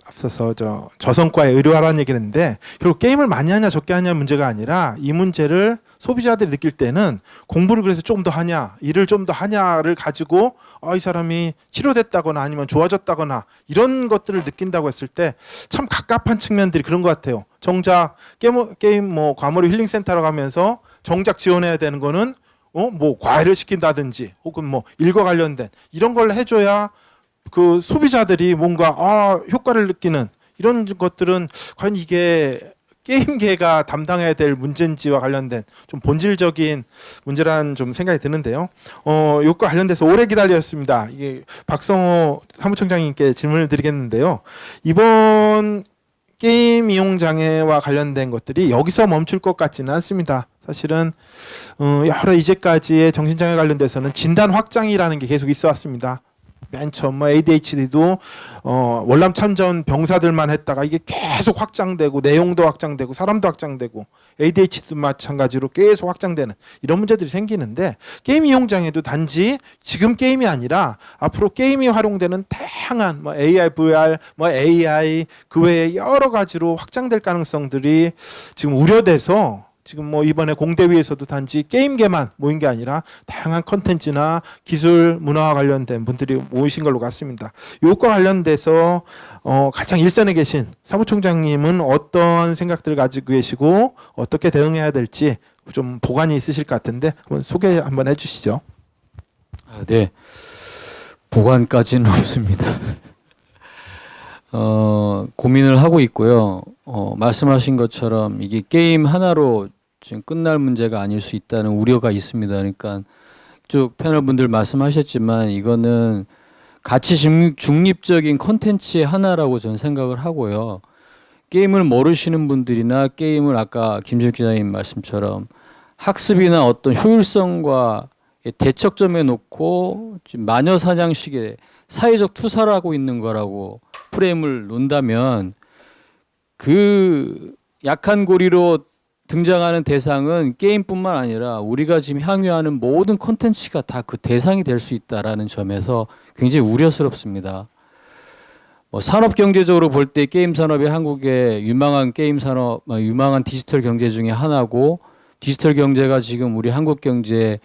앞서서 저성과의 의료화라는 얘기를 했는데 결국 게임을 많이 하냐 적게 하냐 문제가 아니라 이 문제를 소비자들이 느낄 때는 공부를 그래서 좀 더 하냐 일을 좀 더 하냐를 가지고 이 사람이 치료됐다거나 아니면 좋아졌다거나 이런 것들을 느낀다고 했을 때 참 갑갑한 측면들이 그런 것 같아요. 정작 게임 뭐 과몰입 힐링센터라고 하면서 정작 지원해야 되는 거는 뭐 과외를 시킨다든지 혹은 뭐 일과 관련된 이런 걸 해줘야 그 소비자들이 뭔가 효과를 느끼는 이런 것들은 과연 이게 게임계가 담당해야 될 문제인지와 관련된 좀 본질적인 문제라는 좀 생각이 드는데요. 이것과 관련돼서 오래 기다렸습니다. 이게 박성호 사무총장님께 질문을 드리겠는데요. 이번 게임 이용 장애와 관련된 것들이 여기서 멈출 것 같지는 않습니다. 사실은 여러 이제까지의 정신장애 관련돼서는 진단 확장이라는 게 계속 있어 왔습니다. 맨 처음 ADHD도 월남 참전 병사들만 했다가 이게 계속 확장되고 내용도 확장되고 사람도 확장되고 ADHD도 마찬가지로 계속 확장되는 이런 문제들이 생기는데 게임 이용 장애도 단지 지금 게임이 아니라 앞으로 게임이 활용되는 다양한 뭐 AR, VR, 뭐 AI 그 외에 여러 가지로 확장될 가능성들이 지금 우려돼서 지금 뭐 이번에 공대위에서도 단지 게임계만 모인 게 아니라 다양한 컨텐츠나 기술, 문화와 관련된 분들이 모이신 걸로 같습니다. 이것과 관련돼서 가장 일선에 계신 사무총장님은 어떤 생각들을 가지고 계시고 어떻게 대응해야 될지 좀 보관이 있으실 것 같은데 한번 소개 한번 해주시죠. 네. 보관까지는 없습니다. 고민을 하고 있고요. 말씀하신 것처럼 이게 게임 하나로 지금 끝날 문제가 아닐 수 있다는 우려가 있습니다. 그러니까 쭉 패널분들 말씀하셨지만 이거는 가치 중립적인 콘텐츠의 하나라고 저는 생각을 하고요. 게임을 모르시는 분들이나 게임을 아까 김준욱 기자님 말씀처럼 학습이나 어떤 효율성과 대척점에 놓고 지금 마녀 사냥식의 사회적 투사를 하고 있는 거라고 프레임을 놓는다면 그 약한 고리로 등장하는 대상은 게임뿐만 아니라 우리가 지금 향유하는 모든 콘텐츠가 다 그 대상이 될 수 있다라는 점에서 굉장히 우려스럽습니다. 뭐 산업 경제적으로 볼 때 게임 산업이 한국의 유망한 게임 산업, 유망한 디지털 경제 중에 하나고 디지털 경제가 지금 우리 한국 경제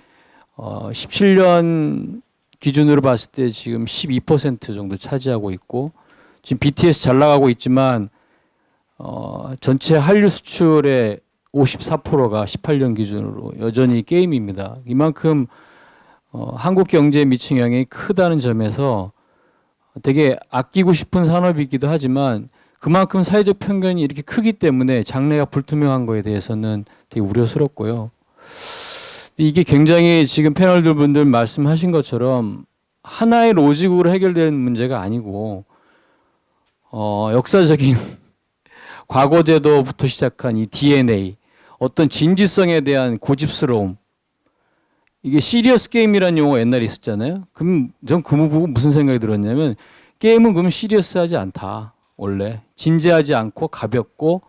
17년 기준으로 봤을 때 지금 12% 정도 차지하고 있고 지금 BTS 잘 나가고 있지만 전체 한류 수출의 54%가 18년 기준으로 여전히 게임입니다. 이만큼 한국 경제에 미친 영향이 크다는 점에서 되게 아끼고 싶은 산업이기도 하지만 그만큼 사회적 편견이 이렇게 크기 때문에 장래가 불투명한 거에 대해서는 되게 우려스럽고요. 이게 굉장히 지금 패널들 분들 말씀하신 것처럼 하나의 로직으로 해결되는 문제가 아니고 역사적인 과거 제도부터 시작한 이 DNA, 어떤 진지성에 대한 고집스러움, 이게 시리어스 게임이라는 용어 옛날에 있었잖아요. 그럼 전 그 보고 무슨 생각이 들었냐면 게임은 그러면 시리어스하지 않다. 원래 진지하지 않고 가볍고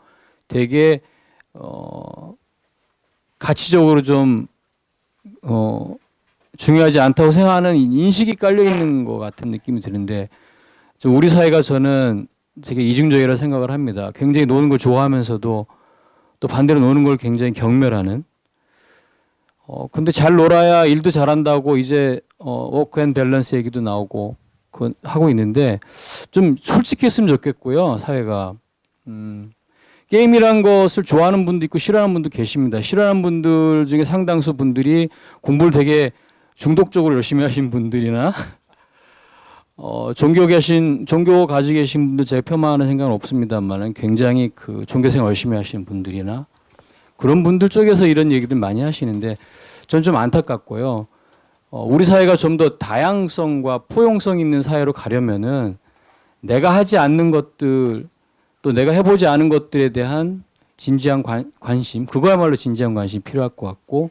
되게 가치적으로 좀 중요하지 않다고 생각하는 인식이 깔려 있는 것 같은 느낌이 드는데 우리 사회가 저는 되게 이중적이라 생각을 합니다. 굉장히 노는 걸 좋아하면서도 또 반대로 노는 걸 굉장히 경멸하는. 근데 잘 놀아야 일도 잘한다고 이제 워크 앤 밸런스 얘기도 나오고 그건 하고 있는데 좀 솔직했으면 좋겠고요, 사회가. 게임이란 것을 좋아하는 분도 있고 싫어하는 분도 계십니다. 싫어하는 분들 중에 상당수 분들이 공부를 되게 중독적으로 열심히 하신 분들이나 종교 가지고 계신 분들 제가 폄하하는 생각은 없습니다만은 굉장히 그 종교생활 열심히 하시는 분들이나 그런 분들 쪽에서 이런 얘기들 많이 하시는데 전 좀 안타깝고요. 우리 사회가 좀 더 다양성과 포용성 있는 사회로 가려면은 내가 하지 않는 것들 또 내가 해보지 않은 것들에 대한 진지한 관심, 그거야말로 진지한 관심이 필요할 것 같고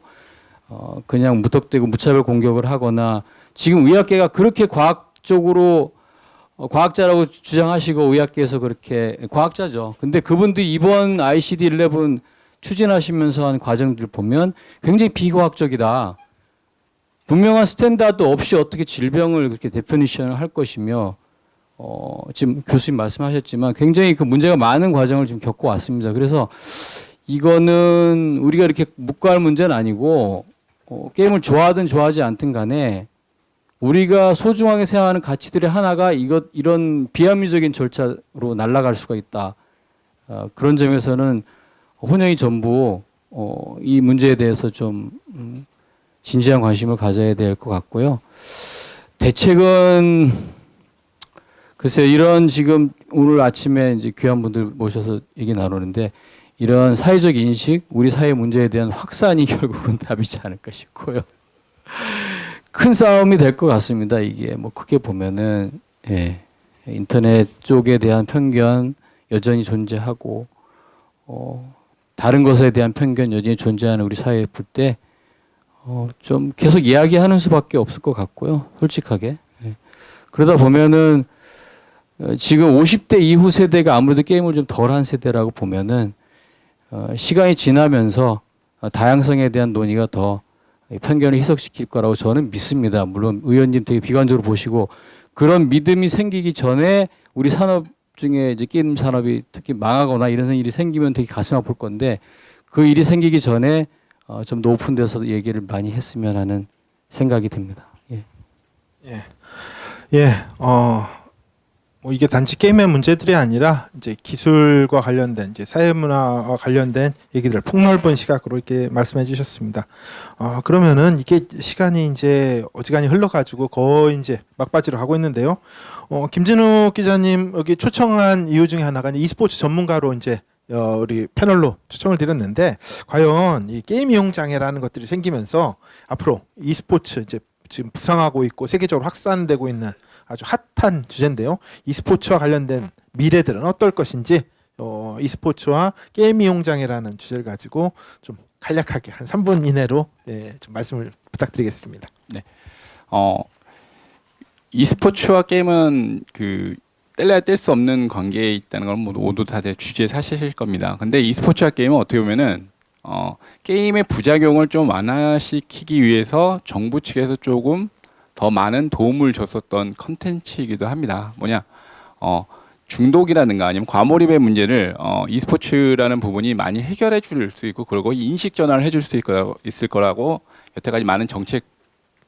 그냥 무턱대고 무차별 공격을 하거나 지금 의학계가 그렇게 과학적으로 과학자라고 주장하시고 의학계에서 그렇게 과학자죠. 근데 그분들이 이번 ICD-11 추진하시면서 한 과정들 보면 굉장히 비과학적이다. 분명한 스탠다드 없이 어떻게 질병을 그렇게 데피니션을 할 것이며 지금 교수님 말씀하셨지만 굉장히 그 문제가 많은 과정을 지금 겪어왔습니다. 그래서 이거는 우리가 이렇게 묵과할 문제는 아니고 게임을 좋아하든 좋아하지 않든 간에 우리가 소중하게 생각하는 가치들의 하나가 이런 비합리적인 절차로 날아갈 수가 있다. 그런 점에서는 혼영이 전부 이 문제에 대해서 좀 진지한 관심을 가져야 될 것 같고요. 대책은 글쎄요, 이런 지금 오늘 아침에 이제 귀한 분들 모셔서 얘기 나누는데 이런 사회적 인식, 우리 사회 문제에 대한 확산이 결국은 답이지 않을까 싶고요. 큰 싸움이 될 것 같습니다. 이게 뭐 크게 보면은 인터넷 쪽에 대한 편견 여전히 존재하고 다른 것에 대한 편견 여전히 존재하는 우리 사회에 볼 때 좀 계속 이야기하는 수밖에 없을 것 같고요. 솔직하게. 그러다 보면은 지금 50대 이후 세대가 아무래도 게임을 좀 덜한 세대라고 보면은 시간이 지나면서 다양성에 대한 논의가 더 편견을 희석시킬 거라고 저는 믿습니다. 물론 의원님 되게 비관적으로 보시고 그런 믿음이 생기기 전에 우리 산업 중에 이제 게임 산업이 특히 망하거나 이런 일이 생기면 되게 가슴 아플 건데 그 일이 생기기 전에 좀 높은 데서 얘기를 많이 했으면 하는 생각이 듭니다. 예. 예, 뭐 이게 단지 게임의 문제들이 아니라 이제 기술과 관련된 이제 사회문화와 관련된 얘기들 폭넓은 시각으로 이렇게 말씀해 주셨습니다. 그러면은 이게 시간이 이제 어지간히 흘러가지고 거의 이제 막바지로 가고 있는데요. 김진욱 기자님 여기 초청한 이유 중에 하나가 e스포츠 전문가로 이제 우리 패널로 초청을 드렸는데 과연 이 게임 이용 장애라는 것들이 생기면서 앞으로 e스포츠 이제 지금 부상하고 있고 세계적으로 확산되고 있는 아주 핫한 주제인데요. e스포츠와 관련된 미래들은 어떨 것인지 e스포츠와 게임 이용 장애라는 주제를 가지고 좀 간략하게 한 3분 이내로 좀 말씀을 부탁드리겠습니다. e스포츠와 게임은 그 뗄래야 뗄 수 없는 관계에 있다는 건 모두 다들 주제 사실일 겁니다. 근데 e스포츠와 게임은 어떻게 보면은 게임의 부작용을 좀 완화시키기 위해서 정부 측에서 조금 더 많은 도움을 줬었던 컨텐츠이기도 합니다. 뭐냐, 중독이라든가 아니면 과몰입의 문제를 e스포츠라는 부분이 많이 해결해 줄 수 있고, 그리고 인식 전환을 해줄 수 있을 거라고 여태까지 많은 정책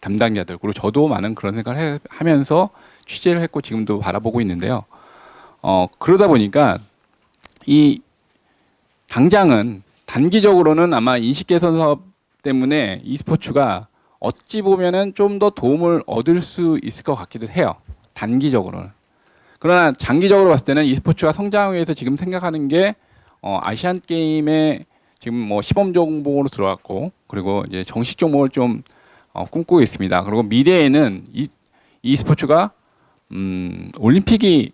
담당자들, 그리고 저도 많은 그런 생각을 하면서 취재를 했고 지금도 바라보고 있는데요. 그러다 보니까 이 당장은 단기적으로는 아마 인식 개선 사업 때문에 e스포츠가 어찌 보면은 좀 더 도움을 얻을 수 있을 것 같기도 해요. 단기적으로는. 그러나 장기적으로 봤을 때는 e스포츠가 성장을 위해서 지금 생각하는 게 아시안 게임에 지금 뭐 시범 종목으로 들어왔고, 그리고 이제 정식 종목을 좀 꿈꾸고 있습니다. 그리고 미래에는 e스포츠가 올림픽이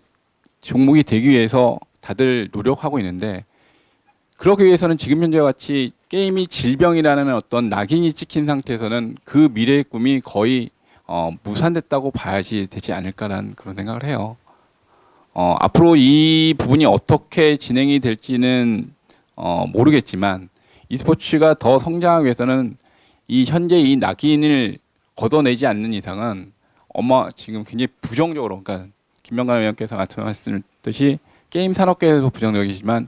종목이 되기 위해서 다들 노력하고 있는데, 그러기 위해서는 지금 현재와 같이 게임이 질병이라는 어떤 낙인이 찍힌 상태에서는 그 미래의 꿈이 거의 무산됐다고 봐야지 되지 않을까라는 그런 생각을 해요. 앞으로 이 부분이 어떻게 진행이 될지는 모르겠지만 e스포츠가 더 성장하기 위해서는 이 현재 이 낙인을 걷어내지 않는 이상은 지금 굉장히 부정적으로, 그러니까 김명관 의원께서 말씀하셨듯이 게임 산업계에서 부정적이지만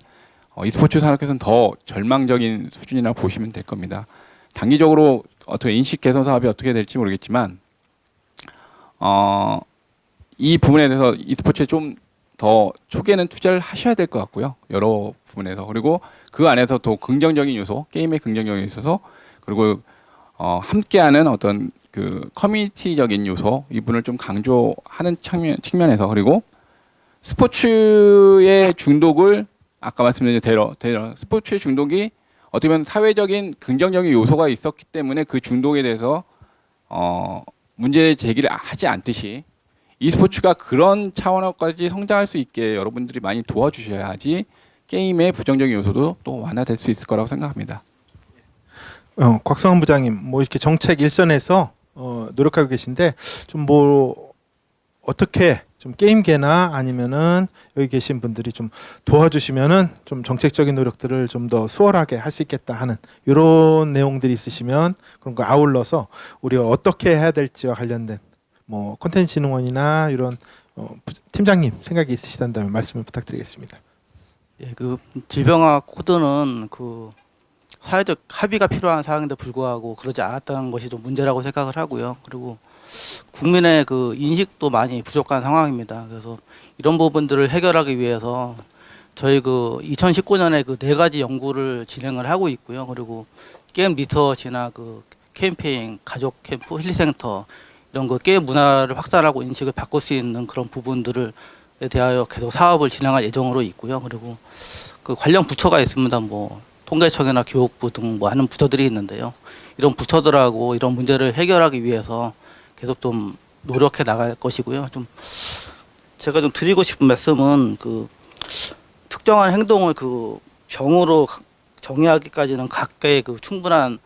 e스포츠 산업계에서는 더 절망적인 수준이라고 보시면 될 겁니다. 단기적으로 어떻게 인식 개선 사업이 어떻게 될지 모르겠지만 이 부분에 대해서 e스포츠에 좀 더 초기에는 투자를 하셔야 될 것 같고요. 여러 부분에서. 그리고 그 안에서 더 긍정적인 요소, 게임의 긍정적인 요소, 그리고 함께하는 어떤 그 커뮤니티적인 요소, 이 부분을 좀 강조하는 측면에서, 그리고 스포츠의 중독을 아까 말씀드린 대로 스포츠의 중독이 어떻게 보면 사회적인 긍정적인 요소가 있었기 때문에 그 중독에 대해서 문제 제기를 하지 않듯이 e스포츠가 그런 차원까지 성장할 수 있게 여러분들이 많이 도와주셔야지 게임의 부정적인 요소도 또 완화될 수 있을 거라고 생각합니다. 곽성원 부장님, 뭐 이렇게 정책 일선에서 노력하고 계신데 좀 뭐 어떻게 좀 게임계나 아니면은 여기 계신 분들이 좀 도와주시면은 좀 정책적인 노력들을 좀 더 수월하게 할 수 있겠다 하는 이런 내용들이 있으시면 그런 거 아울러서 우리가 어떻게 해야 될지와 관련된 뭐 콘텐츠진흥원이나 이런 팀장님 생각이 있으시다면 말씀을 부탁드리겠습니다. 예, 그 질병학 코드는 그 사회적 합의가 필요한 사항인데 불구하고 그러지 않았다는 것이 좀 문제라고 생각을 하고요. 그리고 국민의 그 인식도 많이 부족한 상황입니다. 그래서 이런 부분들을 해결하기 위해서 저희 그 2019년에 그 4가지 연구를 진행을 하고 있고요. 그리고 게임 리서치나 그 캠페인, 가족 캠프, 힐리센터 이런 그 게임 문화를 확산하고 인식을 바꿀 수 있는 그런 부분들을 대하여 계속 사업을 진행할 예정으로 있고요. 그리고 그 관련 부처가 있습니다. 뭐 통계청이나 교육부 등 뭐 하는 부처들이 있는데요. 이런 부처들하고 이런 문제를 해결하기 위해서 계속 좀 노력해 나갈 것이고요. 좀 제가 좀 드리고 싶은 말씀은 그 특정한 행동을 그 병으로 정의하기까지는 각계의 그 충분한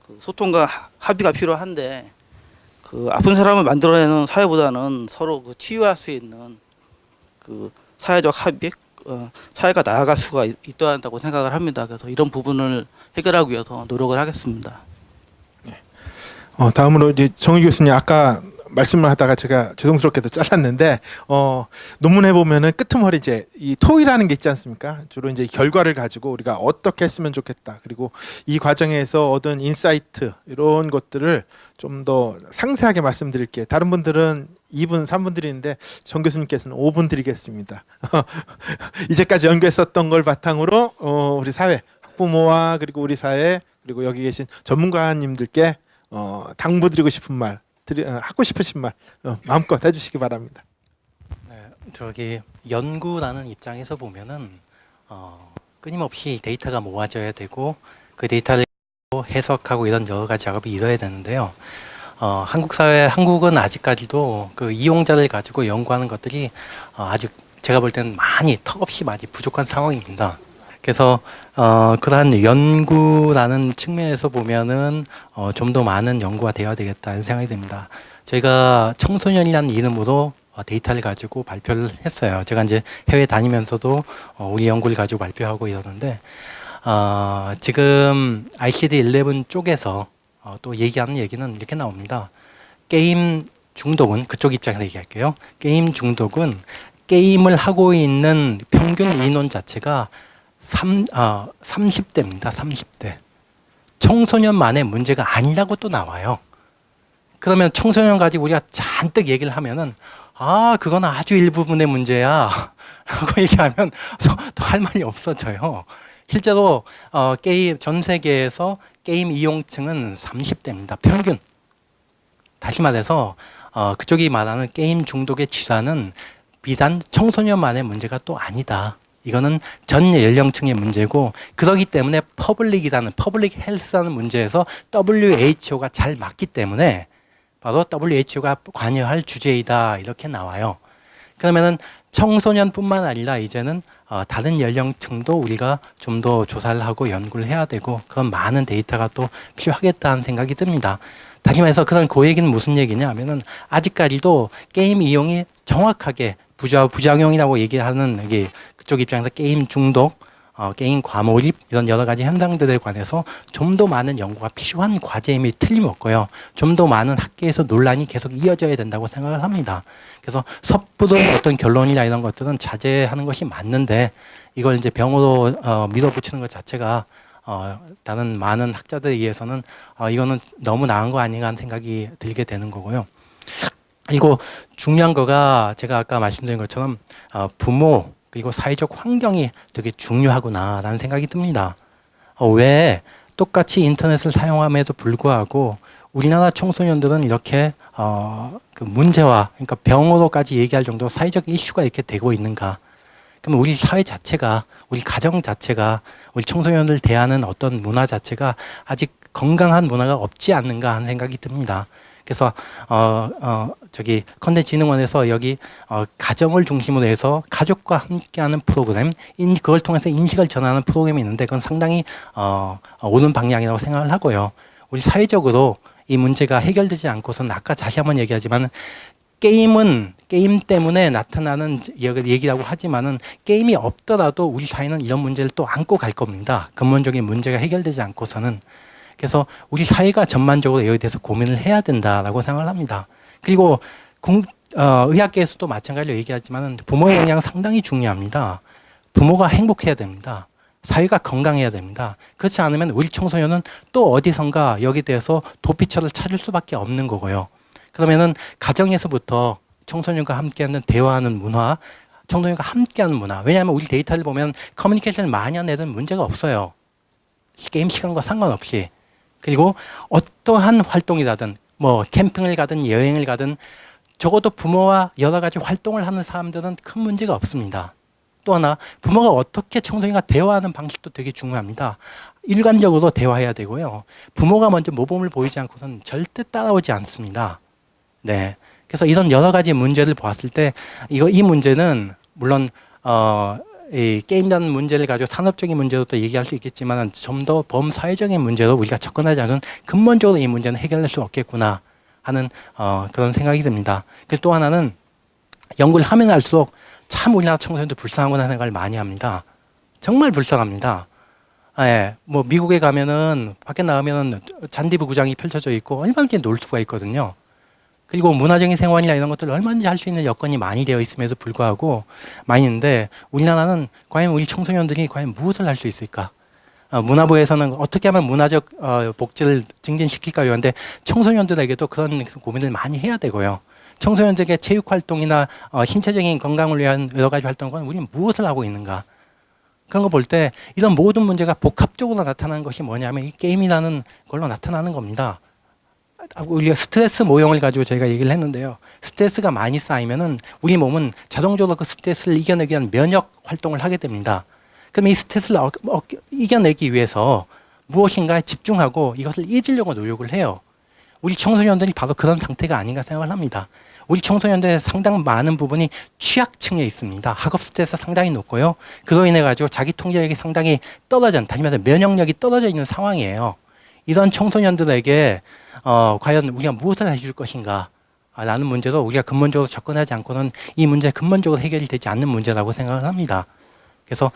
그 소통과 합의가 필요한데 그 아픈 사람을 만들어내는 사회보다는 서로 그 치유할 수 있는 그 사회적 합의, 사회가 나아갈 수가 있어야 한다고 생각을 합니다. 그래서 이런 부분을 해결하기 위해서 노력을 하겠습니다. 다음으로 이제 정희 교수님 아까 말씀을 하다가 제가 죄송스럽게도 잘랐는데 논문에 보면은 끄트머리 이제 이 토의라는 게 있지 않습니까? 주로 이제 결과를 가지고 우리가 어떻게 했으면 좋겠다. 그리고 이 과정에서 얻은 인사이트 이런 것들을 좀 더 상세하게 말씀드릴게요. 다른 분들은 2분, 3분 드리는데 정 교수님께서는 5분 드리겠습니다. 이제까지 연구했었던 걸 바탕으로 우리 사회, 학부모와 그리고 우리 사회 그리고 여기 계신 전문가님들께 당부드리고 싶은 말, 하고 싶으신 말 마음껏 해주시기 바랍니다. 네, 저기 연구라는 입장에서 보면은 끊임없이 데이터가 모아져야 되고 그 데이터를 해석하고 이런 여러 가지 작업이 이뤄야 되는데요. 한국은 아직까지도 그 이용자를 가지고 연구하는 것들이 아주 제가 볼 때는 턱없이 많이 부족한 상황입니다. 그래서 그러한 연구라는 측면에서 보면은 좀 더 많은 연구가 되어야 되겠다는 생각이 듭니다. 저희가 청소년이라는 이름으로 데이터를 가지고 발표를 했어요. 제가 이제 해외 다니면서도 우리 연구를 가지고 발표하고 이러는데 지금 ICD-11 쪽에서 또 얘기하는 얘기는 이렇게 나옵니다. 게임 중독은 그쪽 입장에서 얘기할게요. 게임 중독은 게임을 하고 있는 평균 인원 자체가 30대입니다. 30대. 청소년만의 문제가 아니라고 또 나와요. 그러면 청소년 가지고 우리가 잔뜩 얘기를 하면은 그건 아주 일부분의 문제야 라고 얘기하면 또 할 말이 없어져요. 실제로 게임 전 세계에서 게임 이용층은 30대입니다. 평균. 다시 말해서 그쪽이 말하는 게임 중독의 질환은 비단 청소년만의 문제가 또 아니다. 이거는 전 연령층의 문제고 그렇기 때문에 퍼블릭 헬스라는 문제에서 WHO가 잘 맞기 때문에 바로 WHO가 관여할 주제이다 이렇게 나와요. 그러면은 청소년뿐만 아니라 이제는 다른 연령층도 우리가 좀 더 조사를 하고 연구를 해야 되고 그런 많은 데이터가 또 필요하겠다는 생각이 듭니다. 다시 말해서 그런 그 얘기는 무슨 얘기냐 하면은 아직까지도 게임 이용이 정확하게 부작용이라고 얘기하는 여기 그쪽 입장에서 게임 중독, 게임 과몰입 이런 여러 가지 현상들에 관해서 좀 더 많은 연구가 필요한 과제임이 틀림없고요. 좀 더 많은 학계에서 논란이 계속 이어져야 된다고 생각을 합니다. 그래서 섣부른 어떤 결론이나 이런 것들은 자제하는 것이 맞는데 이걸 이제 병으로 밀어붙이는 것 자체가 다른 많은 학자들에 의해서는 이거는 너무 나은 거 아닌가 하는 생각이 들게 되는 거고요. 그리고 중요한 거가 제가 아까 말씀드린 것처럼 부모 그리고 사회적 환경이 되게 중요하구나라는 생각이 듭니다. 왜 똑같이 인터넷을 사용함에도 불구하고 우리나라 청소년들은 이렇게 그 문제와 그러니까 병으로까지 얘기할 정도로 사회적 이슈가 이렇게 되고 있는가? 그럼 우리 사회 자체가, 우리 가정 자체가, 우리 청소년들 대하는 어떤 문화 자체가 아직 건강한 문화가 없지 않는가 하는 생각이 듭니다. 그래서 컨텐츠진흥원에서 여기 가정을 중심으로 해서 가족과 함께하는 프로그램, 그걸 통해서 인식을 전하는 프로그램이 있는데 그건 상당히 옳은 방향이라고 생각을 하고요. 우리 사회적으로 이 문제가 해결되지 않고서는 아까 다시 한번 얘기하지만 게임 때문에 나타나는 얘기라고 하지만은 게임이 없더라도 우리 사회는 이런 문제를 또 안고 갈 겁니다. 근본적인 문제가 해결되지 않고서는. 그래서 우리 사회가 전반적으로 여기에 대해서 고민을 해야 된다라고 생각을 합니다. 그리고 의학계에서도 마찬가지로 얘기하지만 부모의 영향은 상당히 중요합니다. 부모가 행복해야 됩니다. 사회가 건강해야 됩니다. 그렇지 않으면 우리 청소년은 또 어디선가 여기에 대해서 도피처를 찾을 수밖에 없는 거고요. 그러면은 가정에서부터 청소년과 함께하는 대화하는 문화, 청소년과 함께하는 문화. 왜냐하면 우리 데이터를 보면 커뮤니케이션을 많이 하는 애들은 문제가 없어요. 게임 시간과 상관없이. 그리고 어떠한 활동이라든 뭐 캠핑을 가든 여행을 가든 적어도 부모와 여러 가지 활동을 하는 사람들은 큰 문제가 없습니다. 또 하나 부모가 어떻게 청소년과 대화하는 방식도 되게 중요합니다. 일관적으로 대화해야 되고요. 부모가 먼저 모범을 보이지 않고서는 절대 따라오지 않습니다. 네. 그래서 이런 여러 가지 문제를 보았을 때 이 문제는 물론 이 게임이라는 문제를 가지고 산업적인 문제로 또 얘기할 수 있겠지만 좀 더 범사회적인 문제로 우리가 접근하지 않으면 근본적으로 이 문제는 해결될 수 없겠구나 하는 그런 생각이 듭니다. 그리고 또 하나는 연구를 하면 할수록 참 우리나라 청소년들 불쌍하구나 생각을 많이 합니다. 정말 불쌍합니다. 예, 뭐 미국에 가면은 밖에 나가면은 잔디부 구장이 펼쳐져 있고 얼마나 놀 수가 있거든요. 그리고 문화적인 생활이나 이런 것들을 얼마든지 할 수 있는 여건이 많이 되어 있음에도 불구하고 많이 있는데 우리나라는 과연 우리 청소년들이 과연 무엇을 할 수 있을까? 문화부에서는 어떻게 하면 문화적 복지를 증진시킬까 이런데 청소년들에게도 그런 고민을 많이 해야 되고요. 청소년들에게 체육 활동이나 신체적인 건강을 위한 여러 가지 활동은 우리는 무엇을 하고 있는가? 그런 거 볼 때 이런 모든 문제가 복합적으로 나타나는 것이 뭐냐면 이 게임이라는 걸로 나타나는 겁니다. 우리가 스트레스 모형을 가지고 저희가 얘기를 했는데요. 스트레스가 많이 쌓이면은 우리 몸은 자동적으로 그 스트레스를 이겨내기 위한 면역 활동을 하게 됩니다. 그럼 이 스트레스를 이겨내기 위해서 무엇인가에 집중하고 이것을 잊으려고 노력을 해요. 우리 청소년들이 바로 그런 상태가 아닌가 생각을 합니다. 우리 청소년들의 상당 많은 부분이 취약층에 있습니다. 학업 스트레스 상당히 높고요. 그로 인해 가지고 자기 통제력이 상당히 떨어진, 다시 말해서 면역력이 떨어져 있는 상황이에요. 이런 청소년들에게 과연 우리가 무엇을 해줄 것인가 라는 문제로 우리가 근본적으로 접근하지 않고는 이 문제 근본적으로 해결이 되지 않는 문제라고 생각을 합니다. 그래서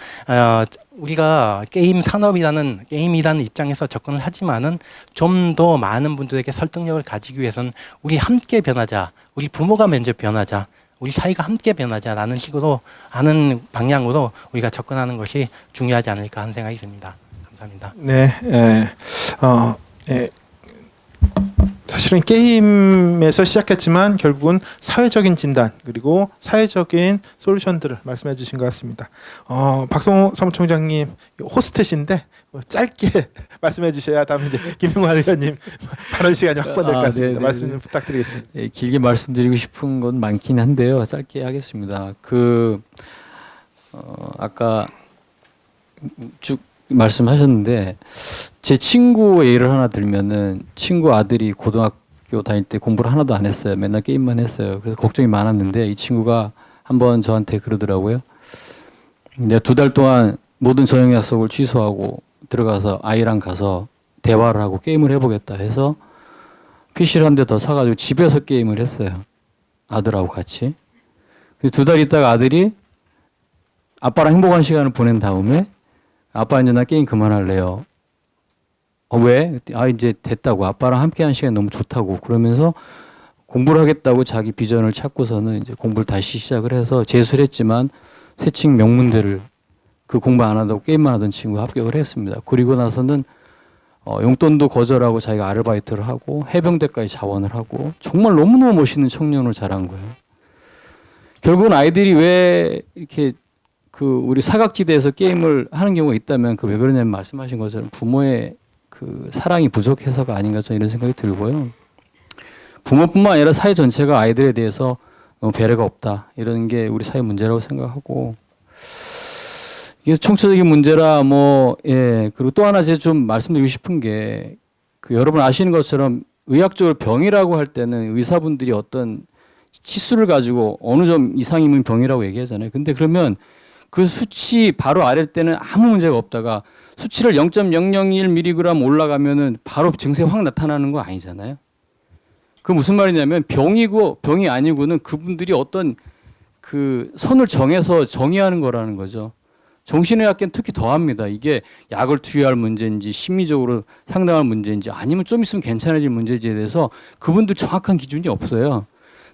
우리가 게임이라는 입장에서 접근을 하지만은 좀 더 많은 분들에게 설득력을 가지기 위해서는 우리 함께 변하자, 우리 부모가 먼저 변하자, 우리 사회가 함께 변하자라는 식으로 하는 방향으로 우리가 접근하는 것이 중요하지 않을까 하는 생각이 듭니다. 감사합니다. 네, 사실은 게임에서 시작했지만 결국은 사회적인 진단 그리고 사회적인 솔루션들을 말씀해 주신 것 같습니다. 박성호 사무총장님 호스트신데 짧게 말씀해 주셔야 다음 이제 김용환 의원님 발언 시간이 확보될 것 같습니다. 네네네. 말씀 좀 부탁드리겠습니다. 예, 길게 말씀드리고 싶은 건 많긴 한데요. 짧게 하겠습니다. 아까 쭉 말씀하셨는데 제 친구 예를 하나 들면은 친구 아들이 고등학교 다닐 때 공부를 하나도 안 했어요. 맨날 게임만 했어요. 그래서 걱정이 많았는데 이 친구가 한번 저한테 그러더라고요. 내가 2달 동안 모든 저녁 약속을 취소하고 들어가서 아이랑 가서 대화를 하고 게임을 해보겠다 해서 PC를 한 대 더 사가지고 집에서 게임을 했어요. 아들하고 같이. 2달 있다가 아들이 아빠랑 행복한 시간을 보낸 다음에 아빠 이제 나 게임 그만할래요. 왜? 이제 됐다고. 아빠랑 함께하는 시간이 너무 좋다고. 그러면서 공부를 하겠다고 자기 비전을 찾고서는 이제 공부를 다시 시작을 해서 재수를 했지만 세칭 명문대를 그 공부 안 한다고 게임만 하던 친구가 합격을 했습니다. 그리고 나서는 용돈도 거절하고 자기가 아르바이트를 하고 해병대까지 자원을 하고 정말 너무너무 멋있는 청년을 자란 거예요. 결국은 아이들이 왜 이렇게 우리 사각지대에서 게임을 하는 경우가 있다면 왜 그러냐면 말씀하신 것처럼 부모의 사랑이 부족해서가 아닌가 저는 이런 생각이 들고요. 부모뿐만 아니라 사회 전체가 아이들에 대해서 너무 배려가 없다 이런 게 우리 사회 문제라고 생각하고 이게 총체적인 문제라 그리고 또 하나 제가 좀 말씀드리고 싶은 게 여러분 아시는 것처럼 의학적으로 병이라고 할 때는 의사분들이 어떤 치수를 가지고 어느 점 이상이면 병이라고 얘기하잖아요. 근데 그러면 그 수치 바로 아래일 때는 아무 문제가 없다가 수치를 0.001mg 올라가면은 바로 증세 확 나타나는 거 아니잖아요. 그 무슨 말이냐면 병이고 병이 아니고는 그분들이 어떤 선을 정해서 정의하는 거라는 거죠. 정신의학계는 특히 더합니다. 이게 약을 투여할 문제인지 심리적으로 상담할 문제인지 아니면 좀 있으면 괜찮아질 문제지에 대해서 그분들 정확한 기준이 없어요.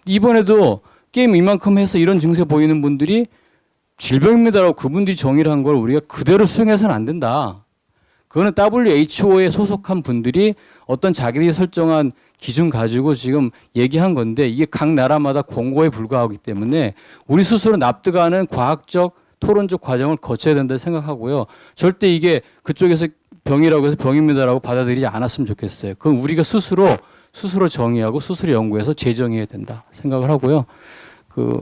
이번에도 게임 이만큼 해서 이런 증세 보이는 분들이 질병입니다라고 그분들이 정의를 한 걸 우리가 그대로 수용해서는 안 된다. 그거는 WHO에 소속한 분들이 어떤 자기들이 설정한 기준 가지고 지금 얘기한 건데 이게 각 나라마다 공고에 불과하기 때문에 우리 스스로 납득하는 과학적 토론적 과정을 거쳐야 된다 생각하고요. 절대 이게 그쪽에서 병이라고 해서 병입니다라고 받아들이지 않았으면 좋겠어요. 그건 우리가 스스로 정의하고 스스로 연구해서 재정해야 된다 생각을 하고요.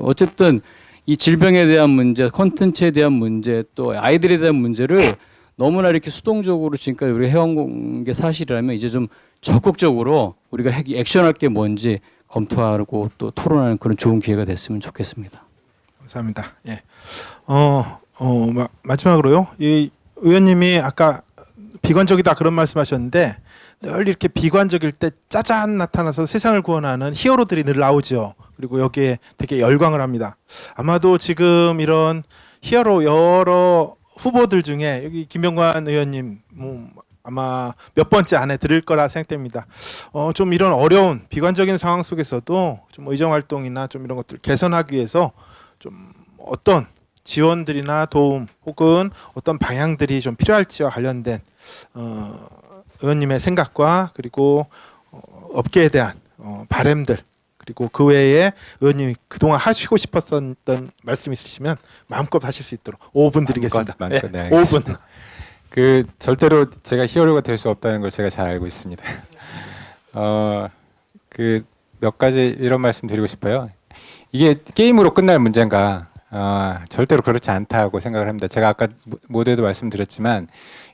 어쨌든 이 질병에 대한 문제, 콘텐츠에 대한 문제, 또 아이들에 대한 문제를 너무나 이렇게 수동적으로 지금까지 우리가 해온 게 사실이라면 이제 좀 적극적으로 우리가 액션할 게 뭔지 검토하고 또 토론하는 그런 좋은 기회가 됐으면 좋겠습니다. 감사합니다. 예. 마지막으로요. 이 의원님이 아까 비관적이다 그런 말씀하셨는데 늘 이렇게 비관적일 때 짜잔 나타나서 세상을 구원하는 히어로들이 늘 나오죠. 그리고 여기에 되게 열광을 합니다. 아마도 지금 이런 히어로 여러 후보들 중에 여기 김병관 의원님 아마 몇 번째 안에 들을 거라 생각됩니다. 좀 이런 어려운 비관적인 상황 속에서도 좀 의정 활동이나 좀 이런 것들 개선하기 위해서 좀 어떤 지원들이나 도움 혹은 어떤 방향들이 좀 필요할지와 관련된 의원님의 생각과 그리고 업계에 대한 바람들 그리고 그 외에 의원님이 그동안 하시고 싶었던 말씀 있으시면 마음껏 하실 수 있도록 5분 드리겠습니다. 마음껏, 네, 5분. 그 절대로 제가 히어로가 될 수 없다는 걸 제가 잘 알고 있습니다. 그 몇 가지 이런 말씀 드리고 싶어요. 이게 게임으로 끝날 문제인가? 절대로 그렇지 않다고 생각을 합니다. 제가 아까 모두에도 말씀드렸지만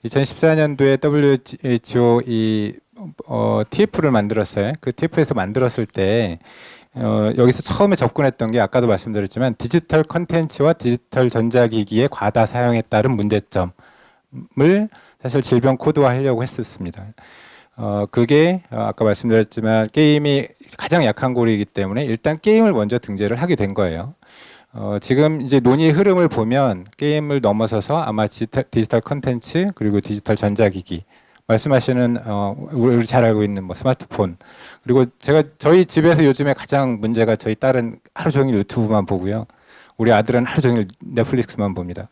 2014년도에 WHO TF를 만들었어요. 그 TF에서 만들었을 때 여기서 처음에 접근했던 게 아까도 말씀드렸지만 디지털 컨텐츠와 디지털 전자기기의 과다 사용에 따른 문제점을 사실 질병 코드화하려고 했었습니다. 그게 아까 말씀드렸지만 게임이 가장 약한 고리이기 때문에 일단 게임을 먼저 등재를 하게 된 거예요. 지금 이제 논의의 흐름을 보면 게임을 넘어서서 아마 디지털 컨텐츠 그리고 디지털 전자기기 말씀하시는 우리 잘 알고 있는 뭐 스마트폰 그리고 저희 집에서 요즘에 가장 문제가 저희 딸은 하루 종일 유튜브만 보고요. 우리 아들은 하루 종일 넷플릭스만 봅니다.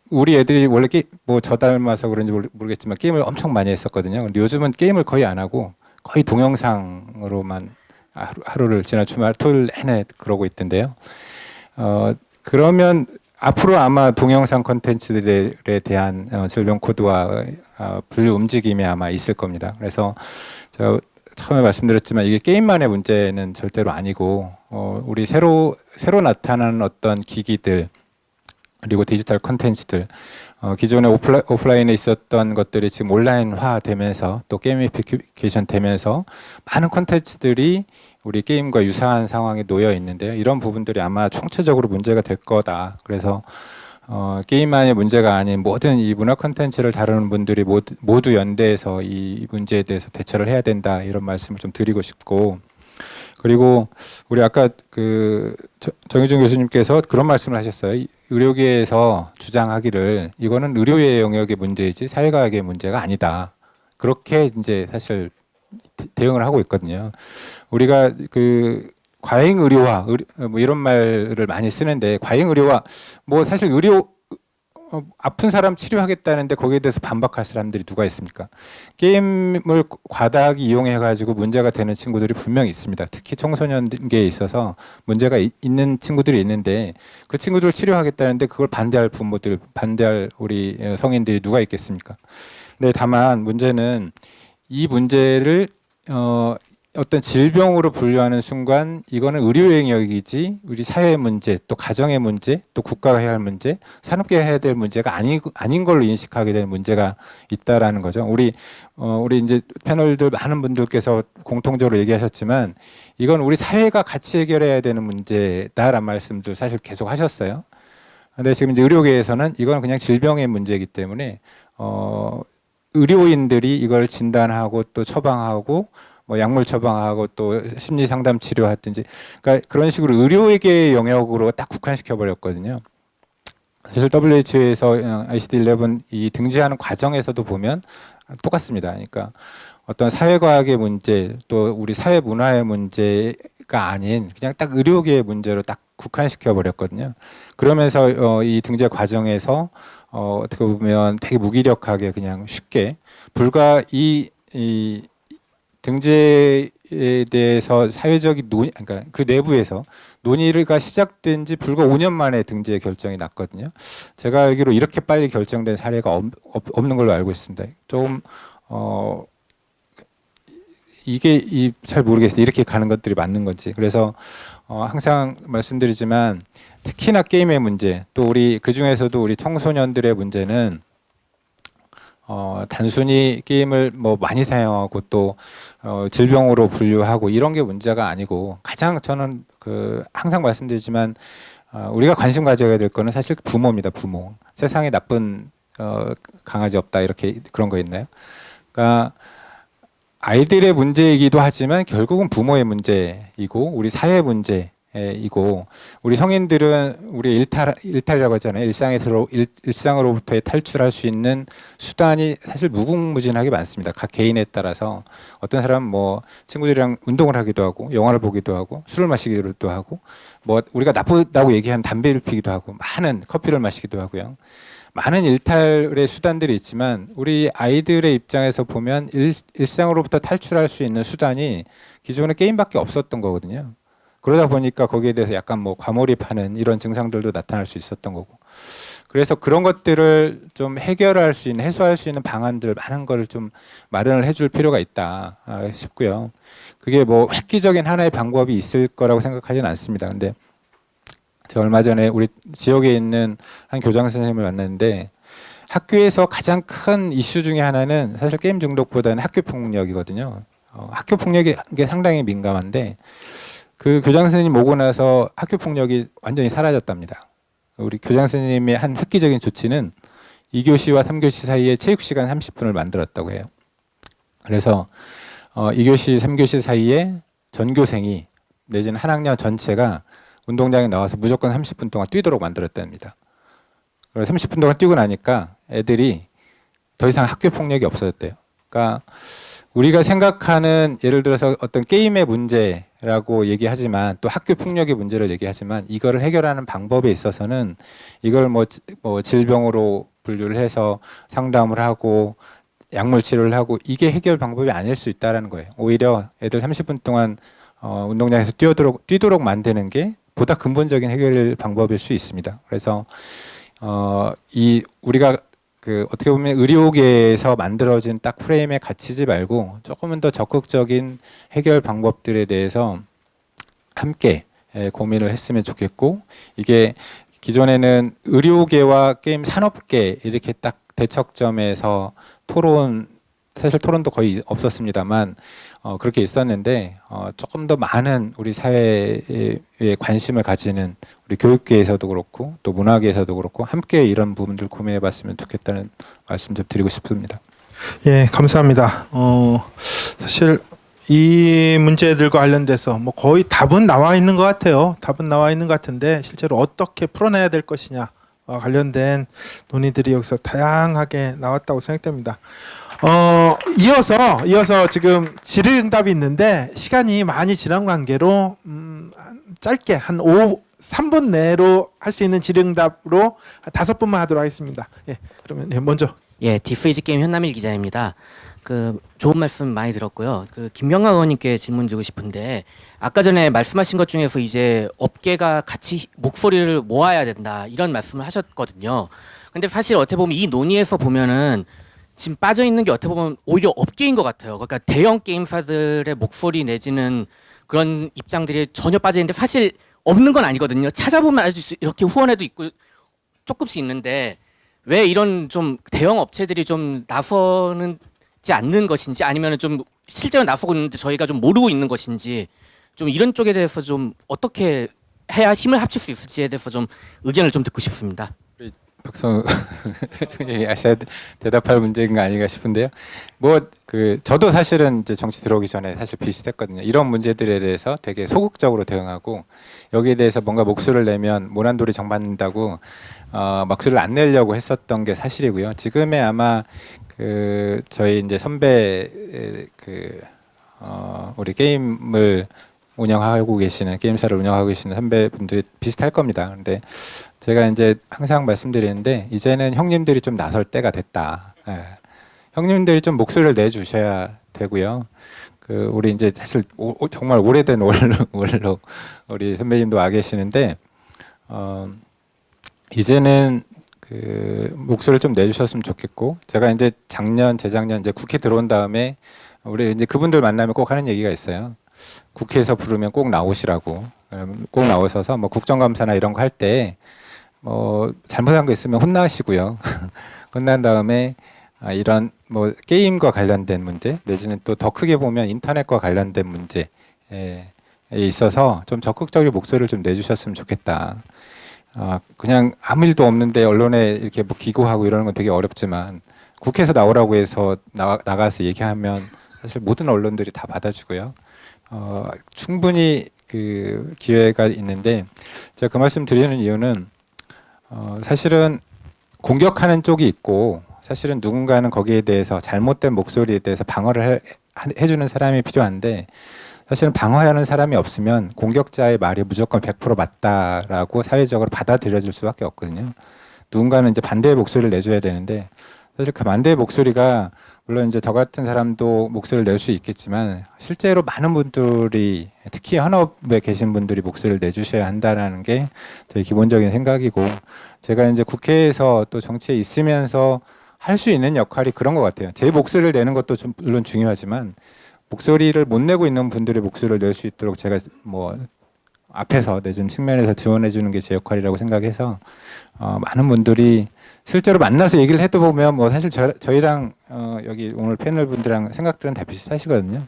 우리 애들이 원래 뭐 저 닮아서 그런지 모르겠지만 게임을 엄청 많이 했었거든요. 근데 요즘은 게임을 거의 안 하고 거의 동영상으로만 하루를 지난 주말 토요일 내내 그러고 있던데요. 그러면 앞으로 아마 동영상 콘텐츠들에 대한 질병 코드와 분류 움직임이 아마 있을 겁니다. 그래서 제가 처음에 말씀드렸지만 이게 게임만의 문제는 절대로 아니고 우리 새로 나타나는 어떤 기기들 그리고 디지털 콘텐츠들 기존에 오프라인에 있었던 것들이 지금 온라인화 되면서 또 게이미피케이션 되면서 많은 콘텐츠들이 우리 게임과 유사한 상황에 놓여 있는데요. 이런 부분들이 아마 총체적으로 문제가 될 거다. 그래서 게임만의 문제가 아닌 모든 이 문화 콘텐츠를 다루는 분들이 모두 연대해서 이 문제에 대해서 대처를 해야 된다. 이런 말씀을 좀 드리고 싶고 그리고 우리 아까 그 정의준 교수님께서 그런 말씀을 하셨어요. 의료계에서 주장하기를 이거는 의료의 영역의 문제이지 사회과학의 문제가 아니다. 그렇게 이제 사실 대응을 하고 있거든요. 우리가 그 과잉 의료화 뭐 이런 말을 많이 쓰는데 과잉 의료화 뭐 사실 아픈 사람 치료하겠다는데 거기에 대해서 반박할 사람들이 누가 있습니까? 게임을 과다하게 이용해 가지고 문제가 되는 친구들이 분명히 있습니다. 특히 청소년계에 있어서 문제가 있는 친구들이 있는데 그 친구들을 치료하겠다는데 그걸 반대할 부모들, 반대할 우리 성인들이 누가 있겠습니까? 근데 다만 문제는 이 문제를 어떤 질병으로 분류하는 순간 이거는 의료 영역이지 우리 사회의 문제 또 가정의 문제 또 국가가 해야 할 문제 산업계가 해야 될 문제가 아닌 걸로 인식하게 되는 문제가 있다라는 거죠. 우리 이제 패널들 많은 분들께서 공통적으로 얘기하셨지만 이건 우리 사회가 같이 해결해야 되는 문제다라는 말씀들 사실 계속 하셨어요. 근데 지금 이제 의료계에서는 이건 그냥 질병의 문제이기 때문에 의료인들이 이걸 진단하고 또 처방하고 뭐 약물 처방하고 또 심리 상담 치료하든지 그러니까 그런 식으로 의료계의 영역으로 딱 국한시켜 버렸거든요. 사실 WHO에서 ICD-11 이 등재하는 과정에서도 보면 똑같습니다. 그러니까 어떤 사회과학의 문제 또 우리 사회 문화의 문제가 아닌 그냥 딱 의료계의 문제로 딱 국한시켜 버렸거든요. 그러면서 이 등재 과정에서 어떻게 보면 되게 무기력하게 그냥 쉽게 불과 이 등재에 대해서 사회적인 그러니까 그 내부에서 논의가 시작된 지 불과 5년 만에 등재 결정이 났거든요. 제가 알기로 이렇게 빨리 결정된 사례가 없는 걸로 알고 있습니다. 좀 이게 잘 모르겠어요. 이렇게 가는 것들이 맞는 건지. 그래서 항상 말씀드리지만 특히나 게임의 문제, 또 우리 그 중에서도 우리 청소년들의 문제는 단순히 게임을 뭐 많이 사용하고 또 질병으로 분류하고 이런 게 문제가 아니고 가장 저는 항상 말씀드리지만 우리가 관심 가져야 될 거는 사실 부모입니다. 부모. 세상에 나쁜 강아지 없다 이렇게 그런 거 있나요? 그러니까 아이들의 문제이기도 하지만 결국은 부모의 문제이고 우리 사회 문제 이고 우리 성인들은 우리 일탈이라고 하잖아요. 일상으로부터의 탈출할 수 있는 수단이 사실 무궁무진하게 많습니다. 각 개인에 따라서 어떤 사람은 뭐 친구들이랑 운동을 하기도 하고 영화를 보기도 하고 술을 마시기도 하고 뭐 우리가 나쁘다고 얘기한 담배를 피기도 하고 많은 커피를 마시기도 하고요. 많은 일탈의 수단들이 있지만 우리 아이들의 입장에서 보면 일상으로부터 탈출할 수 있는 수단이 기존에 게임밖에 없었던 거거든요. 그러다 보니까 거기에 대해서 약간 뭐 과몰입하는 이런 증상들도 나타날 수 있었던 거고. 그래서 그런 것들을 좀 해결할 수 있는, 해소할 수 있는 방안들 많은 걸 좀 마련을 해줄 필요가 있다 싶고요. 그게 뭐 획기적인 하나의 방법이 있을 거라고 생각하지는 않습니다. 근데 제가 얼마 전에 우리 지역에 있는 한 교장 선생님을 만났는데 학교에서 가장 큰 이슈 중에 하나는 사실 게임 중독보다는 학교 폭력이거든요. 학교 폭력이 상당히 민감한데 그 교장 선생님 오고 나서 학교 폭력이 완전히 사라졌답니다. 우리 교장 선생님의 한 획기적인 조치는 2교시와 3교시 사이에 체육시간 30분을 만들었다고 해요. 그래서 2교시, 3교시 사이에 전교생이 내지는 한 학년 전체가 운동장에 나와서 무조건 30분 동안 뛰도록 만들었답니다. 그래서 30분 동안 뛰고 나니까 애들이 더 이상 학교 폭력이 없어졌대요. 그러니까 우리가 생각하는 예를 들어서 어떤 게임의 문제라고 얘기하지만 또 학교 폭력의 문제를 얘기하지만 이거를 해결하는 방법에 있어서는 이걸 뭐 질병으로 분류를 해서 상담을 하고 약물 치료를 하고 이게 해결 방법이 아닐 수 있다라는 거예요. 오히려 애들 30분 동안 운동장에서 뛰도록 만드는 게 보다 근본적인 해결 방법일 수 있습니다. 그래서 우리가 어떻게 보면 의료계에서 만들어진 딱 프레임에 갇히지 말고 조금은 더 적극적인 해결 방법들에 대해서 함께 고민을 했으면 좋겠고, 이게 기존에는 의료계와 게임 산업계 이렇게 딱 대척점에서 사실 토론도 거의 없었습니다만 그렇게 있었는데 조금 더 많은 우리 사회에 관심을 가지는 우리 교육계에서도 그렇고 또 문화계에서도 그렇고 함께 이런 부분들 고민해봤으면 좋겠다는 말씀 좀 드리고 싶습니다. 예, 감사합니다. 사실 이 문제들과 관련돼서 뭐 거의 답은 나와 있는 것 같아요. 답은 나와 있는 것 같은데 실제로 어떻게 풀어내야 될 것이냐와 관련된 논의들이 여기서 다양하게 나왔다고 생각됩니다. 이어서 지금 질의응답이 있는데 시간이 많이 지난 관계로 짧게 한 3분 내로 할 수 있는 질의응답으로 5분만 하도록 하겠습니다. 예, 그러면 먼저. 예, 디프리즈 게임 현남일 기자입니다. 좋은 말씀 많이 들었고요. 김명강 의원님께 질문 드리고 싶은데 아까 전에 말씀하신 것 중에서 이제 업계가 같이 목소리를 모아야 된다 이런 말씀을 하셨거든요. 근데 사실 어떻게 보면 이 논의에서 보면은 지금 빠져 있는 게 어떻게 보면 오히려 업계인 것 같아요. 그러니까 대형 게임사들의 목소리 내지는 그런 입장들이 전혀 빠져 있는데 사실 없는 건 아니거든요. 찾아보면 아주 이렇게 후원회도 있고 조금씩 있는데 왜 이런 좀 대형 업체들이 좀 나서는지 않는 것인지 아니면 좀 실제로 나서고 있는데 저희가 좀 모르고 있는 것인지 좀 이런 쪽에 대해서 좀 어떻게 해야 힘을 합칠 수 있을지에 대해서 좀 의견을 좀 듣고 싶습니다. 박성 대통령이 아셔야 대답할 문제인 거 아닌가 싶은데요. 저도 사실은 이제 정치 들어오기 전에 사실 비슷했거든요. 이런 문제들에 대해서 되게 소극적으로 대응하고 여기에 대해서 뭔가 목소리를 내면 모난돌이 정받는다고 목소리를 안 내려고 했었던 게 사실이고요. 지금의 아마 저희 이제 선배 우리 게임을 운영하고 계시는 게임사를 운영하고 계시는 선배분들이 비슷할 겁니다. 그런데 제가 이제 항상 말씀드리는데 이제는 형님들이 좀 나설 때가 됐다. 예. 형님들이 좀 목소리를 내주셔야 되고요. 우리 이제 사실 정말 오래된 원로 우리 선배님도 와 계시는데 이제는 목소리를 좀 내주셨으면 좋겠고, 제가 이제 재작년 이제 국회 들어온 다음에 우리 이제 그분들 만나면 꼭 하는 얘기가 있어요. 국회에서 부르면 꼭 나오시라고. 꼭 나오셔서 뭐 국정감사나 이런 거 할 때 뭐 잘못한 거 있으면 혼나시고요. 혼난 다음에 이런 뭐 게임과 관련된 문제 내지는 또 더 크게 보면 인터넷과 관련된 문제에 있어서 좀 적극적으로 목소리를 좀 내주셨으면 좋겠다. 그냥 아무 일도 없는데 언론에 이렇게 뭐 기고하고 이러는 건 되게 어렵지만 국회에서 나오라고 해서 나가서 얘기하면 사실 모든 언론들이 다 받아주고요. 충분히 그 기회가 있는데 제가 그 말씀 드리는 이유는 사실은 공격하는 쪽이 있고 사실은 누군가는 거기에 대해서 잘못된 목소리에 대해서 방어를 해주는 사람이 필요한데 사실은 방어하는 사람이 없으면 공격자의 말이 무조건 100% 맞다라고 사회적으로 받아들여질 수밖에 없거든요. 누군가는 이제 반대의 목소리를 내줘야 되는데 사실 그 반대의 목소리가 물론 이제 저 같은 사람도 목소리를 낼 수 있겠지만 실제로 많은 분들이 특히 현업에 계신 분들이 목소리를 내주셔야 한다라는 게 저희 기본적인 생각이고 제가 이제 국회에서 또 정치에 있으면서 할 수 있는 역할이 그런 것 같아요. 제 목소리를 내는 것도 좀 물론 중요하지만 목소리를 못 내고 있는 분들의 목소리를 낼 수 있도록 제가 뭐 앞에서 내준 측면에서 지원해 주는 게 제 역할이라고 생각해서 많은 분들이 실제로 만나서 얘기를 해도 보면 뭐 사실 저희랑 여기 오늘 패널 분들이랑 생각들은 다 비슷하시거든요.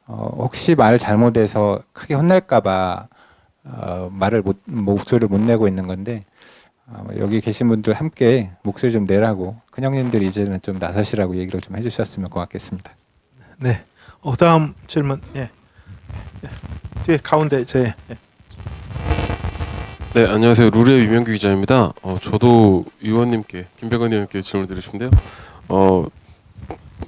혹시 말 잘못해서 크게 혼날까봐 목소리를 못 내고 있는 건데 여기 계신 분들 함께 목소리 좀 내라고 큰 형님들이 이제는 좀 나서시라고 얘기를 좀 해주셨으면 고맙겠습니다. 네. 다음 질문. 예. 뒤에 가운데 예. 네, 안녕하세요. 룰의 유명규 기자입니다. 저도 의원님께 김병건 의원님께 질문을 드리고 싶은데요.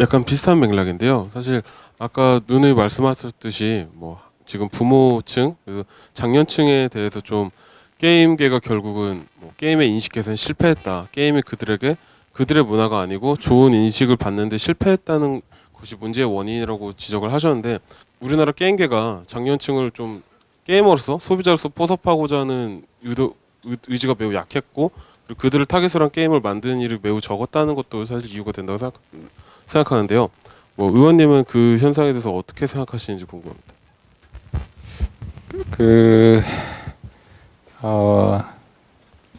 약간 비슷한 맥락인데요. 사실 아까 누누이 말씀하셨듯이 뭐 지금 부모층, 그 장년층에 대해서 좀 게임계가 결국은 뭐 게임의 인식 개선에 실패했다. 게임이 그들의 문화가 아니고 좋은 인식을 받는데 실패했다는 것이 문제의 원인이라고 지적을 하셨는데 우리나라 게임계가 장년층을 좀 게이머로서 소비자로서 포섭하고자 하는 의지가 매우 약했고 그리고 그들을 타겟으로 한 게임을 만드는 일이 매우 적었다는 것도 사실 이유가 된다고 생각하는데요. 뭐 의원님은 그 현상에 대해서 어떻게 생각하시는지 궁금합니다.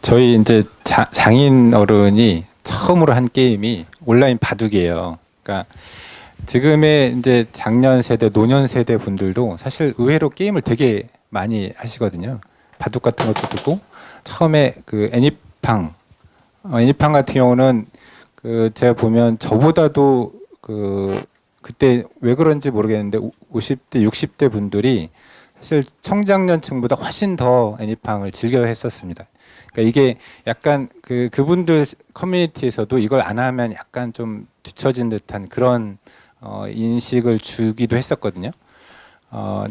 저희 이제 장인 어른이 처음으로 한 게임이 온라인 바둑이에요. 그러니까 지금의 이제 장년 세대, 노년 세대 분들도 사실 의외로 게임을 되게 많이 하시거든요. 바둑 같은 것도 두고 처음에 그 애니팡 같은 경우는 그 제가 보면 저보다도 그때 왜 그런지 모르겠는데 50대, 60대 분들이 사실 청장년층보다 훨씬 더 애니팡을 즐겨 했었습니다. 그러니까 이게 약간 그분들 커뮤니티에서도 이걸 안 하면 약간 좀 뒤처진 듯한 그런 인식을 주기도 했었거든요.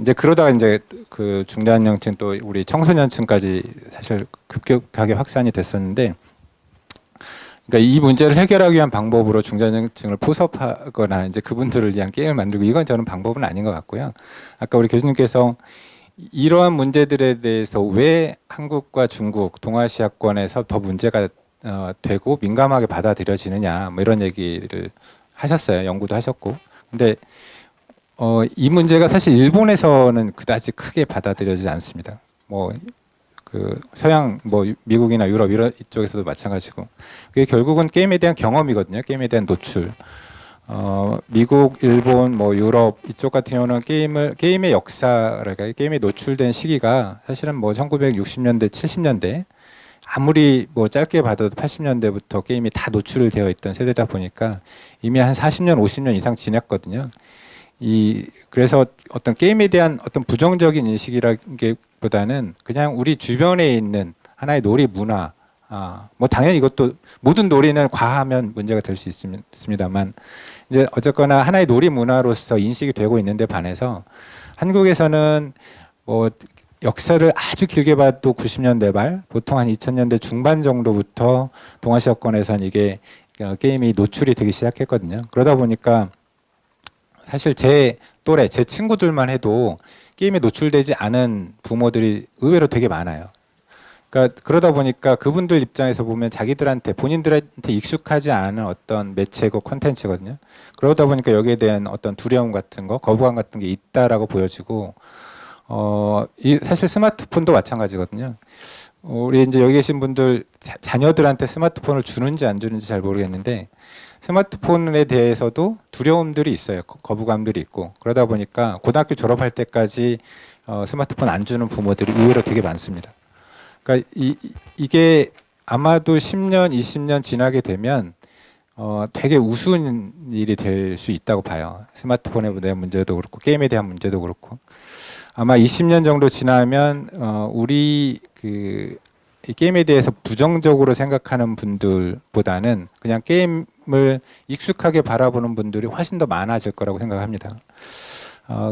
이제 그러다가 이제 그 중장년층 또 우리 청소년층까지 사실 급격하게 확산이 됐었는데, 그러니까 이 문제를 해결하기 위한 방법으로 중장년층을 포섭하거나 이제 그분들을 위한 게임을 만들고 이건 저는 방법은 아닌 것 같고요. 아까 우리 교수님께서 이러한 문제들에 대해서 왜 한국과 중국, 동아시아권에서 더 문제가 되고 민감하게 받아들여지느냐 뭐 이런 얘기를 하셨어요. 연구도 하셨고. 근데 이 문제가 사실 일본에서는 그다지 크게 받아들여지지 않습니다. 뭐 그 서양 뭐 미국이나 유럽 이런 이쪽에서도 마찬가지고. 그게 결국은 게임에 대한 경험이거든요. 게임에 대한 노출. 미국, 일본, 뭐 유럽 이쪽 같은 경우는 게임의 역사랄까 게임에 노출된 시기가 사실은 뭐 1960년대, 70년대 아무리 뭐 짧게 봐도 80년대부터 게임이 다 노출되어 있던 세대다 보니까 이미 한 40년, 50년 이상 지났거든요. 그래서 어떤 게임에 대한 어떤 부정적인 인식이라기보다는 그냥 우리 주변에 있는 하나의 놀이 문화, 뭐 당연히 이것도 모든 놀이는 과하면 문제가 될 수 있습니다만 이제 어쨌거나 하나의 놀이 문화로서 인식이 되고 있는데 반해서 한국에서는 뭐 역사를 아주 길게 봐도 90년대 말, 보통 한 2000년대 중반 정도부터 동아시아권에선 이게 게임이 노출이 되기 시작했거든요. 그러다 보니까 사실 제 또래, 제 친구들만 해도 게임에 노출되지 않은 부모들이 의외로 되게 많아요. 그러니까 그러다 보니까 그분들 입장에서 보면 본인들한테 익숙하지 않은 어떤 매체고 콘텐츠거든요. 그러다 보니까 여기에 대한 어떤 두려움 같은 거, 거부감 같은 게 있다라고 보여지고, 사실 스마트폰도 마찬가지거든요. 우리 이제 여기 계신 분들 자녀들한테 스마트폰을 주는지 안 주는지 잘 모르겠는데 스마트폰에 대해서도 두려움들이 있어요. 거부감들이 있고 그러다 보니까 고등학교 졸업할 때까지 스마트폰 안 주는 부모들이 의외로 되게 많습니다. 그러니까 이게 아마도 10년, 20년 지나게 되면 되게 우스운 일이 될 수 있다고 봐요. 스마트폰에 대한 문제도 그렇고 게임에 대한 문제도 그렇고 아마 20년 정도 지나면 우리 이 게임에 대해서 부정적으로 생각하는 분들보다는 그냥 게임을 익숙하게 바라보는 분들이 훨씬 더 많아질 거라고 생각합니다.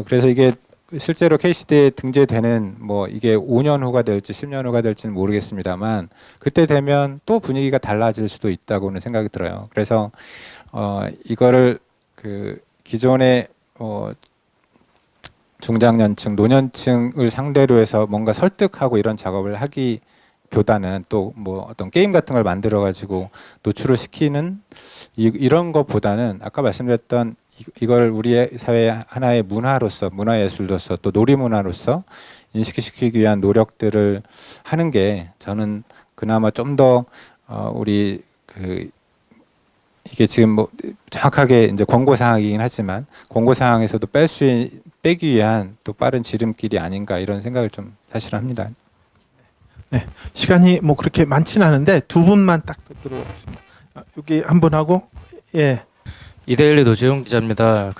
그래서 이게 실제로 KCD에 등재되는 뭐 이게 5년 후가 될지 10년 후가 될지는 모르겠습니다만 그때 되면 또 분위기가 달라질 수도 있다고는 생각이 들어요. 그래서 이거를 기존의 중장년층, 노년층을 상대로 해서 뭔가 설득하고 이런 작업을 하기보다는 또 뭐 어떤 게임 같은 걸 만들어 가지고 노출을 시키는 이런 것보다는 아까 말씀드렸던 이걸 우리의 사회의 하나의 문화로서, 문화예술로서 또 놀이문화로서 인식시키기 위한 노력들을 하는 게 저는 그나마 좀 더 우리 이게 지금 뭐 정확하게 이제 권고 사항이긴 하지만 권고 사항에서도 빼기 위한 또 빠른 지름길이 아닌가 이런 생각을 좀 사실 합니다. 네, 시간이 뭐 그렇게 많지는 않은데 두 분만 딱 들어오겠습니다. 여기 한 분 하고 예. 이데일리 노지용 기자입니다.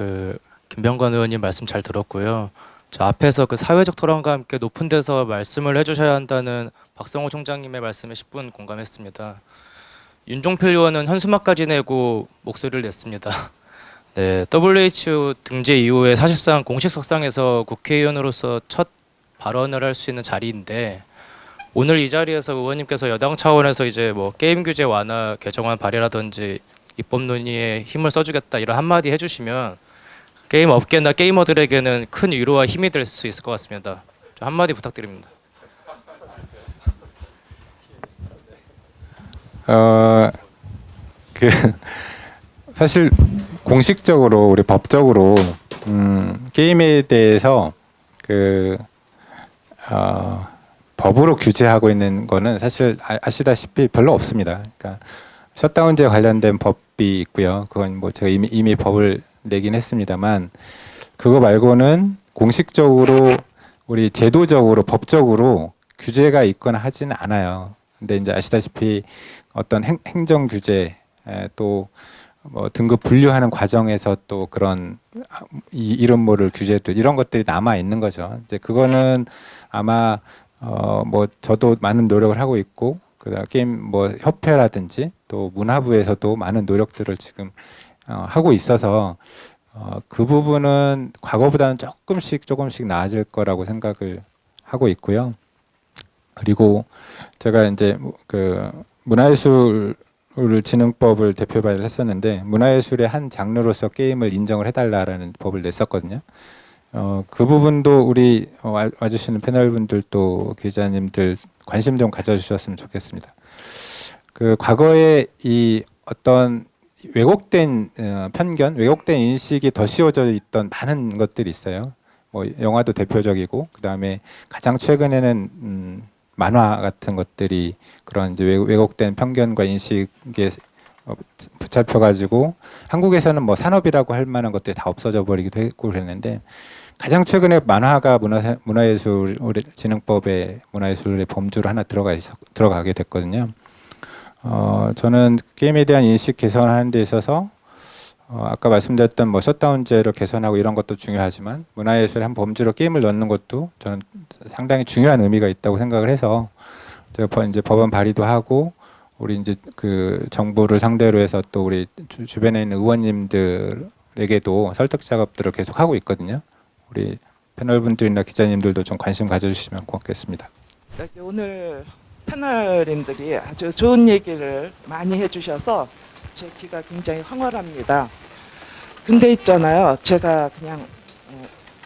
김병관 의원님 말씀 잘 들었고요. 저 앞에서 사회적 토론과 함께 높은 데서 말씀을 해주셔야 한다는 박성호 총장님의 말씀에 10분 공감했습니다. 윤종필 의원은 현수막까지 내고 목소리를 냈습니다. 네, WHO 등재 이후에 사실상 공식 석상에서 국회의원으로서 첫 발언을 할 수 있는 자리인데 오늘 이 자리에서 의원님께서 여당 차원에서 이제 뭐 게임 규제 완화 개정안 발의라든지 입법 논의에 힘을 써주겠다 이런 한마디 해주시면 게임 업계나 게이머들에게는 큰 위로와 힘이 될 수 있을 것 같습니다. 좀 한마디 부탁드립니다. 사실 공식적으로 우리 법적으로 게임에 대해서 법으로 규제하고 있는 거는 사실 아시다시피 별로 없습니다. 그러니까 셧다운제 관련된 법이 있고요. 그건 뭐 제가 이미 법을 내긴 했습니다만 그거 말고는 공식적으로 우리 제도적으로 법적으로 규제가 있거나 하지는 않아요. 근데 이제 아시다시피 어떤 행정 규제 또 뭐 등급 분류하는 과정에서 또 그런 이름 모를 규제들 이런 것들이 남아 있는 거죠. 이제 그거는 아마 뭐 저도 많은 노력을 하고 있고 그다음 게임 뭐 협회라든지 또 문화부에서도 많은 노력들을 지금 하고 있어서 그 부분은 과거보다는 조금씩 나아질 거라고 생각을 하고 있고요. 그리고 제가 이제 문화예술진흥법을 대표 발의를 했었는데 문화예술의 한 장르로서 게임을 인정을 해달라라는 법을 냈었거든요. 그 부분도 우리 와주시는 패널분들도 기자님들 관심 좀 가져주셨으면 좋겠습니다. 과거에 이 어떤 왜곡된 편견, 왜곡된 인식이 더 씌워져 있던 많은 것들이 있어요. 뭐 영화도 대표적이고 그 다음에 가장 최근에는 만화 같은 것들이 그런 이제 왜곡된 편견과 인식에 붙잡혀가지고 한국에서는 뭐 산업이라고 할 만한 것들이 다 없어져 버리기도 했고 그랬는데 가장 최근에 만화가 문화예술진흥법에 문화예술의 범주로 하나 들어가게 됐거든요. 저는 게임에 대한 인식 개선하는 데 있어서 아까 말씀드렸던 뭐 셧다운제를 개선하고 이런 것도 중요하지만 문화예술의 한 범주로 게임을 넣는 것도 저는 상당히 중요한 의미가 있다고 생각을 해서 제가 이제 법안 발의도 하고 우리 이제 정부를 상대로 해서 또 우리 주변에 있는 의원님들에게도 설득 작업들을 계속 하고 있거든요. 우리 패널분들이나 기자님들도 좀 관심 가져주시면 고맙겠습니다. 오늘 패널님들이 아주 좋은 얘기를 많이 해주셔서 제 귀가 굉장히 황홀합니다. 근데 있잖아요. 제가 그냥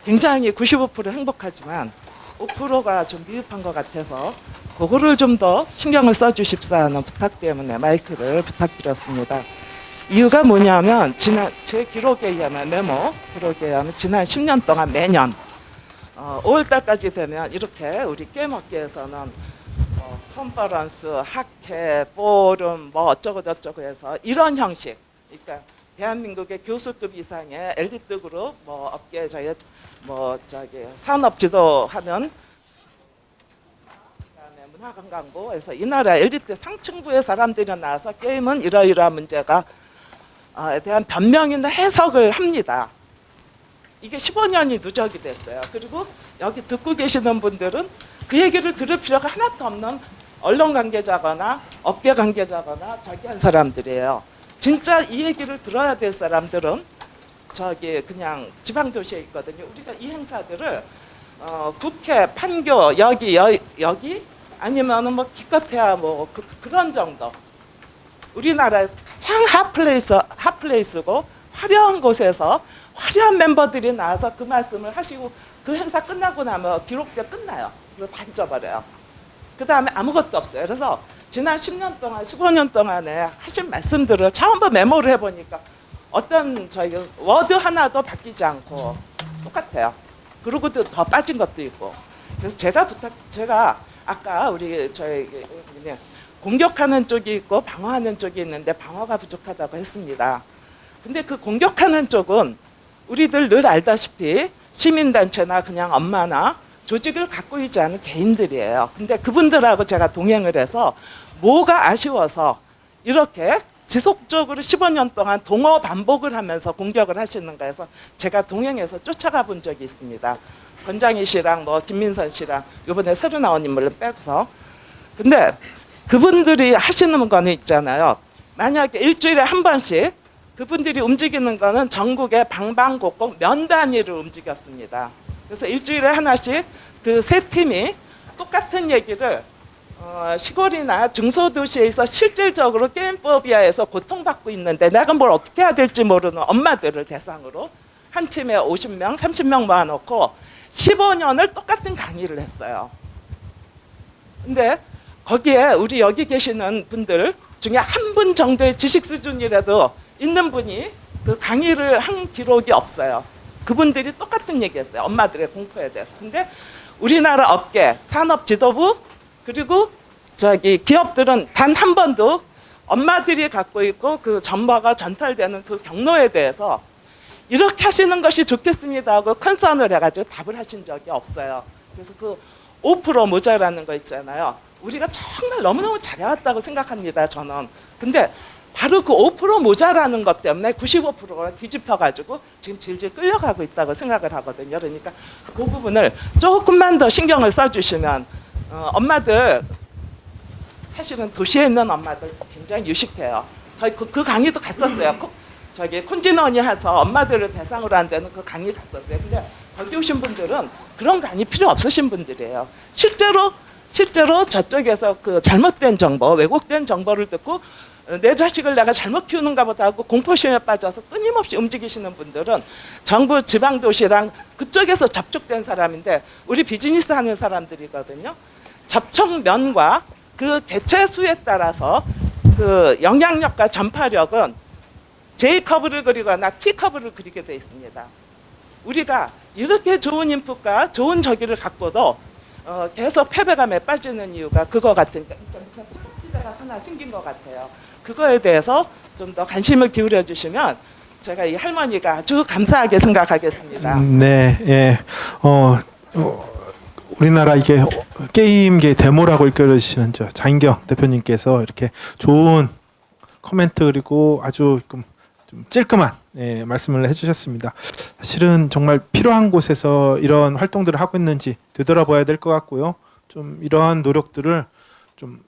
굉장히 95% 행복하지만 5%가 좀 미흡한 것 같아서 그거를 좀 더 신경을 써주십사는 부탁 때문에 마이크를 부탁드렸습니다. 이유가 뭐냐면 제 기록에 의하면 메모 기록에 의하면 지난 10년 동안 매년 5월달까지 되면 이렇게 우리 게임업계에서는 컨퍼런스, 학회, 포럼 뭐 어쩌고 저쩌고 해서 이런 형식, 그러니까 대한민국의 교수급 이상의 엘리트 그룹, 뭐 업계 산업 지도하는 그다음에 문화관광부에서 이 나라 엘리트 상층부의 사람들이 나와서 게임은 이러이러한 문제가 대한 변명이나 해석을 합니다. 이게 15년이 누적이 됐어요. 그리고 여기 듣고 계시는 분들은 그 얘기를 들을 필요가 하나도 없는 언론 관계자거나 업계 관계자거나 저기 한 사람들이에요. 진짜 이 얘기를 들어야 될 사람들은 저기 그냥 지방도시에 있거든요. 우리가 이 행사들을 국회, 판교, 여기 아니면은 뭐 기껏해야 뭐 그런 정도. 우리나라에서 가장 핫플레이스고 화려한 곳에서 화려한 member들이 나와서 그 말씀을 하시고 그 행사 끝나고 나면 기록돼 끝나요. 그리고 다 잊어버려요. 그 다음에 아무것도 없어요. 그래서 지난 10년 동안, 15년 동안에 하신 말씀들을 전부 메모를 해보니까 어떤 저희 워드 하나도 바뀌지 않고 똑같아요. 그리고 더 빠진 것도 있고. 그래서 제가 아까 우리 저희 공격하는 쪽이 있고 방어하는 쪽이 있는데 방어가 부족하다고 했습니다. 근데 그 공격하는 쪽은 우리들 늘 알다시피 시민단체나 그냥 엄마나 조직을 갖고 있지 않은 개인들이에요. 근데 그분들하고 제가 동행을 해서 뭐가 아쉬워서 이렇게 지속적으로 15년 동안 동어 반복을 하면서 공격을 하시는가 해서 제가 동행해서 쫓아가 본 적이 있습니다. 권장희 씨랑 뭐 김민선 씨랑 이번에 새로 나온 인물을 빼고서. 근데 그분들이 하시는 거는 있잖아요. 만약에 일주일에 한 번씩 그분들이 움직이는 거는 전국의 방방곡곡 면 단위를 움직였습니다. 그래서 일주일에 하나씩 그 세 팀이 똑같은 얘기를 시골이나 중소도시에서 실질적으로 게임포비아에서 고통받고 있는데 내가 뭘 어떻게 해야 될지 모르는 엄마들을 대상으로 한 팀에 50명, 30명 모아놓고 15년을 똑같은 강의를 했어요. 근데 거기에 우리 여기 계시는 분들 중에 한 분 정도의 지식 수준이라도 있는 분이 그 강의를 한 기록이 없어요. 그분들이 똑같은 얘기했어요. 엄마들의 공포에 대해서. 근데 우리나라 업계, 산업 지도부 그리고 저기 기업들은 단 한 번도 엄마들이 갖고 있고 그 전파가 전달되는 그 경로에 대해서 이렇게 하시는 것이 좋겠습니다 하고 컨선을 해가지고 답을 하신 적이 없어요. 그래서 그 5% 모자라는 거 있잖아요. 우리가 정말 너무너무 잘해왔다고 생각합니다, 저는. 근데 바로 그 5% 모자라는 것 때문에 95%가 뒤집혀가지고 지금 질질 끌려가고 있다고 생각을 하거든요. 그러니까 그 부분을 조금만 더 신경을 써주시면 엄마들, 사실은 도시에 있는 엄마들 굉장히 유식해요. 저희 그 강의도 갔었어요. 저기 콘진원이 해서 엄마들을 대상으로 한다는 그 강의 갔었어요. 근데 거기 오신 분들은 그런 강의 필요 없으신 분들이에요. 실제로 저쪽에서 그 잘못된 정보, 왜곡된 정보를 듣고 내 자식을 내가 잘못 키우는가 보다 하고 공포심에 빠져서 끊임없이 움직이시는 분들은 정부 지방도시랑 그쪽에서 접촉된 사람인데 우리 비즈니스 하는 사람들이거든요. 접촉면과 그 개체 수에 따라서 그 영향력과 전파력은 J커브를 그리거나 T커브를 그리게 돼 있습니다. 우리가 이렇게 좋은 인풋과 좋은 저기를 갖고도 계속 패배감에 빠지는 이유가 그거 같으니까 사각지대가 하나 생긴 것 같아요. 그거에 대해서 좀 더 관심을 기울여 주시면 제가 이 할머니가 아주 감사하게 생각하겠습니다. 네, 예. 우리나라 이게 게임계 데모라고 이끌어주시는 저 장인경 대표님께서 이렇게 좋은 코멘트 그리고 아주 좀 찔끔한 말씀을 해주셨습니다. 사실은 정말 필요한 곳에서 이런 활동들을 하고 있는지 되돌아봐야 될 것 같고요. 좀 이러한 노력들을 좀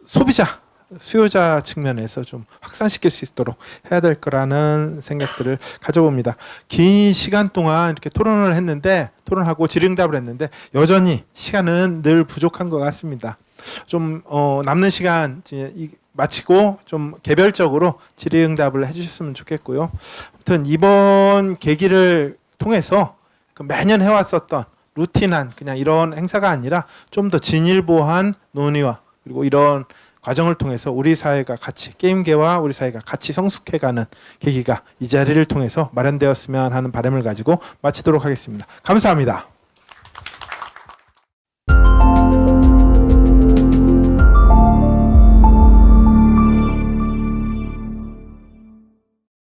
소비자, 수요자 측면에서 좀 확산시킬 수 있도록 해야 될 거라는 생각들을 가져봅니다. 긴 시간 동안 이렇게 토론을 했는데 토론하고 질의응답을 했는데 여전히 시간은 늘 부족한 것 같습니다. 좀 남는 시간 마치고 좀 개별적으로 질의응답을 해주셨으면 좋겠고요. 아무튼 이번 계기를 통해서 그 매년 해왔었던 루틴한 그냥 이런 행사가 아니라 좀 더 진일보한 논의와 그리고 이런 과정을 통해서 우리 사회가 같이 게임계와 우리 사회가 같이 성숙해가는 계기가 이 자리를 통해서 마련되었으면 하는 바람을 가지고 마치도록 하겠습니다. 감사합니다.